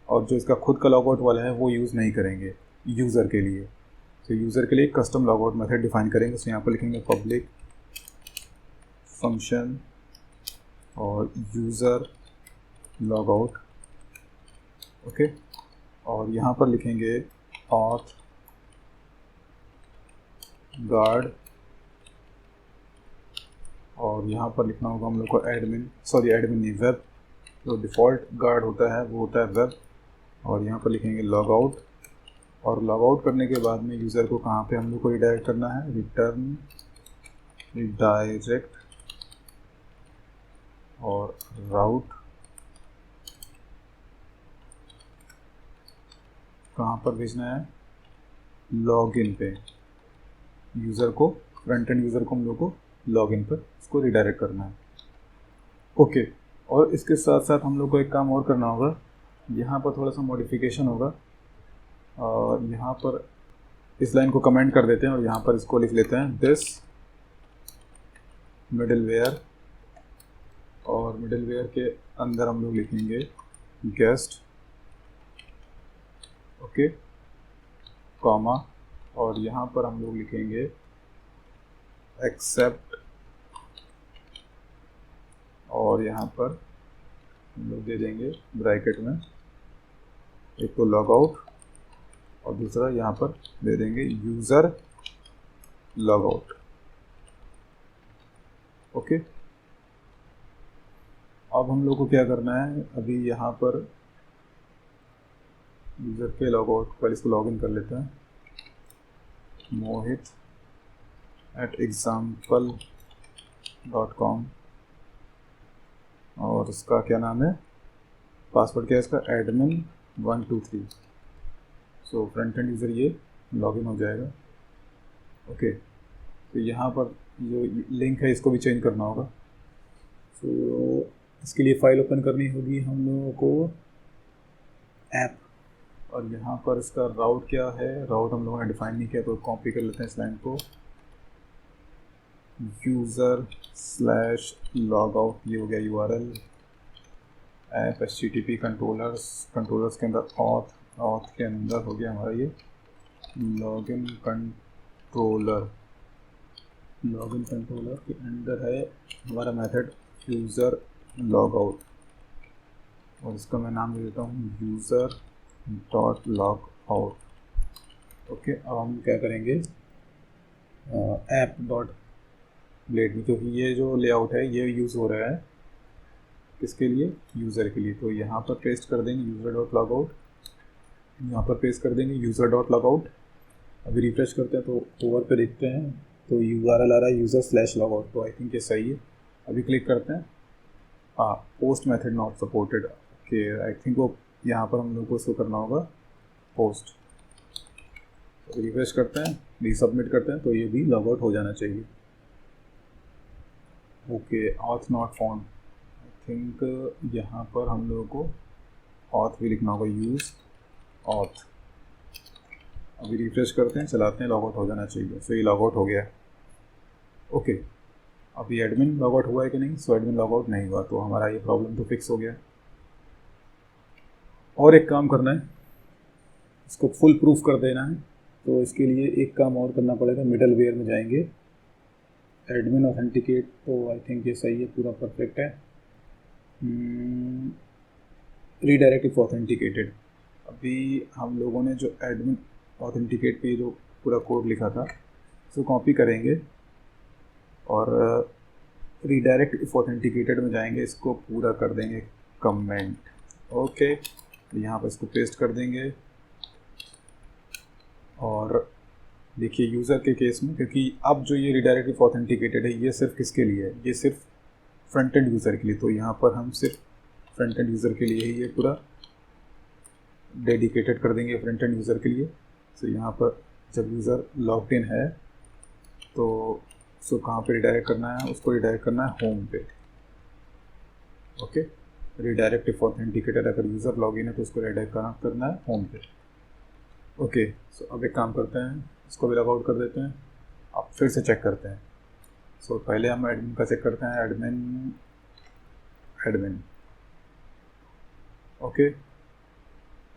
Speaker 1: और जो इसका खुद का लॉगआउट वाला है वो यूज़ नहीं करेंगे यूज़र के लिए। तो यूज़र के लिए कस्टम लॉगआउट मेथड डिफाइन करेंगे। तो यहाँ पर लिखेंगे पब्लिक फंक्शन और यूज़र लॉगआउट, ओके, और यहाँ पर लिखेंगे ऑथ गार्ड, और यहाँ पर लिखना होगा हम लोग को एडमिन नहीं, वेब। जो डिफ़ॉल्ट गार्ड होता है वो होता है वेब। और यहाँ पर लिखेंगे लॉग आउट, और लॉग आउट करने के बाद में यूज़र को कहाँ पे हम लोग को रिडायरेक्ट करना है, रिटर्न रिडायरेक्ट और राउट कहाँ पर भेजना है, लॉगिन पे। यूज़र को, फ्रंट एंड यूज़र को हम लोग को लॉगिन पर इसको रिडायरेक्ट करना है, ओके। और इसके साथ साथ हम लोग को एक काम और करना होगा, यहाँ पर थोड़ा सा मॉडिफिकेशन होगा, और यहाँ पर इस लाइन को कमेंट कर देते हैं और यहाँ पर इसको लिख लेते हैं दिस मिडलवेयर, और मिडलवेयर के अंदर हम लोग लिखेंगे गेस्ट, ओके, कॉमा, और यहाँ पर हम लोग लिखेंगे एक्सेप्ट, और यहाँ पर हम लोग दे देंगे ब्रैकेट में एक तो लॉग आउट और दूसरा यहाँ पर दे देंगे यूज़र लॉग आउट, ओके। अब हम लोग को क्या करना है, अभी यहाँ पर यूज़र के लॉग आउट, पहले इसको लॉगिन कर लेते हैं, mohit@example.com, और इसका क्या नाम है, पासवर्ड क्या है इसका, admin123। So front end user ये लॉगिन हो जाएगा, ओके। तो यहाँ पर जो लिंक है इसको भी चेंज करना होगा। सो इसके लिए फ़ाइल ओपन करनी होगी हम लोगों को, ऐप, और यहाँ पर इसका राउट क्या है, राउट हम लोगों ने डिफाइन नहीं किया, तो कॉपी कर लेते हैं इस लाइन को, user/logout, ये हो गया URL, ऐप HTTP कंट्रोलर्स के अंदर ऑथ के अंदर हो गया हमारा ये लॉगिन कंट्रोलर के अंदर है हमारा मेथड यूज़र लॉगआउट, और इसका मैं नाम दे देता हूँ user.logout, ओके। अब हम क्या करेंगे, app.blade में, क्योंकि ये जो लेआउट है ये यूज़ हो रहा है किसके लिए, यूज़र के लिए, तो यहाँ पर पेस्ट कर देंगे user.logout, यहाँ पर पेस्ट कर देंगे user.logout। अभी रिफ्रेश करते हैं तो ओवर पे देखते हैं तो URL आ रहा है user/logout, तो आई थिंक ये सही है। अभी क्लिक करते हैं, post method not supported, okay, I think वो यहाँ पर हम लोग को इसको करना होगा पोस्ट। तो रिफ्रेश करते हैं, रीसबमिट करते हैं, तो ये भी लॉग आउट हो जाना चाहिए, okay. Auth not found, I think यहाँ पर हम लोगों को ऑथ भी लिखना होगा, यूज़ ऑथ। अभी रिफ्रेश करते हैं, चलाते हैं, लॉग आउट हो जाना चाहिए। सो ये लॉग आउट हो गया, ओके। अभी एडमिन लॉग आउट हुआ है कि नहीं, सो एडमिन लॉग आउट नहीं हुआ, तो हमारा ये प्रॉब्लम तो फिक्स हो गया। और एक काम करना है, इसको फुल प्रूफ कर देना है, तो इसके लिए एक काम और करना पड़ेगा, मिडलवेयर में जाएंगे, एडमिन ऑथेंटिकेट, तो आई थिंक ये सही है, पूरा परफेक्ट है, रीडायरेक्ट इफ ऑथेंटिकेटेड। अभी हम लोगों ने जो एडमिन ऑथेंटिकेट पे जो पूरा कोड लिखा था उसको कॉपी करेंगे और रीडायरेक्ट इफ ऑथेंटिकेटेड में जाएंगे, इसको पूरा कर देंगे कमेंट, ओके। यहाँ पर इसको पेस्ट कर देंगे और देखिए यूज़र के केस में, क्योंकि अब जो ये रिडायरेक्ट इफ ऑथेंटिकेटेड है ये सिर्फ किसके लिए है, ये सिर्फ फ्रंट एंड यूज़र के लिए। तो यहाँ पर हम सिर्फ फ्रंट एंड यूज़र के लिए ही ये पूरा डेडिकेटेड कर देंगे फ्रंट एंड यूज़र के लिए। तो यहाँ पर जब यूज़र लॉग्ड इन है तो उसको कहाँ पे रिडायरेक्ट करना है, उसको रिडायरेक्ट करना है होम पे। ओके, रिडायरेक्ट इफ ऑथेंटिकेटेड, अगर यूज़र लॉगिन है तो उसको रिडायरेक्ट करना है होम पे। ओके, सो अब एक काम करते हैं, इसको भी लॉग आउट कर देते हैं। अब फिर से चेक करते हैं। सो पहले हम एडमिन का चेक करते हैं, एडमिन ओके,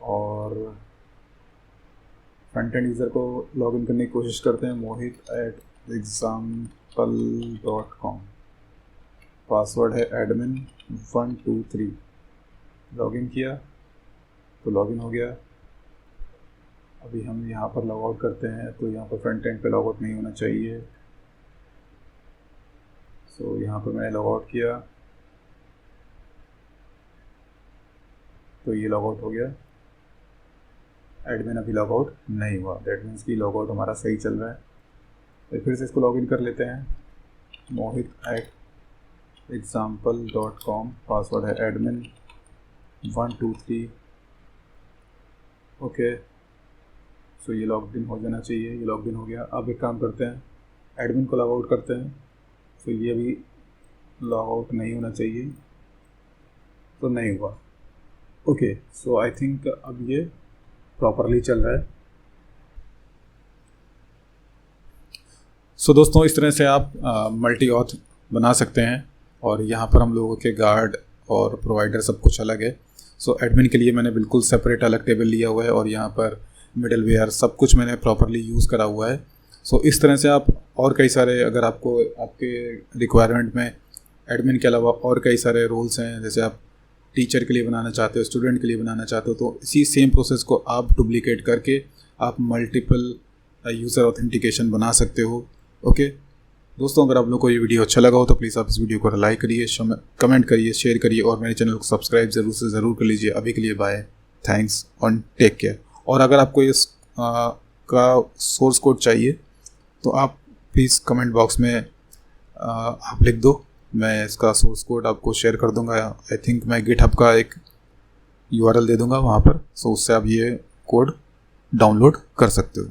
Speaker 1: और फ्रंट एंड यूज़र को लॉगिन करने की कोशिश करते हैं, mohit@example.com, पासवर्ड है admin123। लॉगिन किया तो लॉगिन हो गया। अभी हम यहाँ पर लॉग आउट करते हैं तो यहाँ पर फ्रंट एंड पे लॉग आउट नहीं होना चाहिए। सो यहाँ पर मैंने लॉग आउट किया तो ये लॉग आउट हो गया। एडमिन अभी लॉग आउट नहीं हुआ, दैट मीन्स कि लॉग आउट हमारा सही चल रहा है। तो फिर से इसको लॉगिन कर लेते हैं, mohit@example.com, पासवर्ड है admin123। ओके, सो ये लॉग इन हो जाना चाहिए, ये लॉग इन हो गया। अब एक काम करते हैं, एडमिन को लॉग आउट करते हैं। तो ये भी लॉग आउट नहीं होना चाहिए, तो नहीं हुआ। ओके, सो आई थिंक अब ये प्रॉपरली चल रहा है। सो दोस्तों, इस तरह से आप मल्टी ऑथ बना सकते हैं, और यहाँ पर हम लोगों के गार्ड और प्रोवाइडर सब कुछ अलग है। सो एडमिन के लिए मैंने बिल्कुल सेपरेट अलग टेबल लिया हुआ है, और यहाँ पर मिडल वेयर सब कुछ मैंने प्रॉपरली यूज़ करा हुआ है। सो इस तरह से आप और कई सारे, अगर आपको आपके रिक्वायरमेंट में एडमिन के अलावा और कई सारे रोल्स हैं, जैसे आप टीचर के लिए बनाना चाहते हो, स्टूडेंट के लिए बनाना चाहते हो, तो इसी सेम प्रोसेस को आप डुप्लीकेट करके आप मल्टीपल यूज़र ऑथेंटिकेशन बना सकते हो। ओके दोस्तों, अगर आप लोग को ये वीडियो अच्छा लगा हो तो प्लीज़ आप इस वीडियो को लाइक करिए, कमेंट करिए, शेयर करिए, और मेरे चैनल को सब्सक्राइब ज़रूर से ज़रूर कर लीजिए। अभी के लिए बाय, थैंक्स और टेक केयर। और अगर आपको इस का सोर्स कोड चाहिए तो आप प्लीज़ कमेंट बॉक्स में आप लिख दो, मैं इसका सोर्स कोड आपको शेयर कर दूंगा। आई थिंक मैं गिटहब का एक URL दे दूंगा वहाँ पर, सो उससे आप ये कोड डाउनलोड कर सकते हो।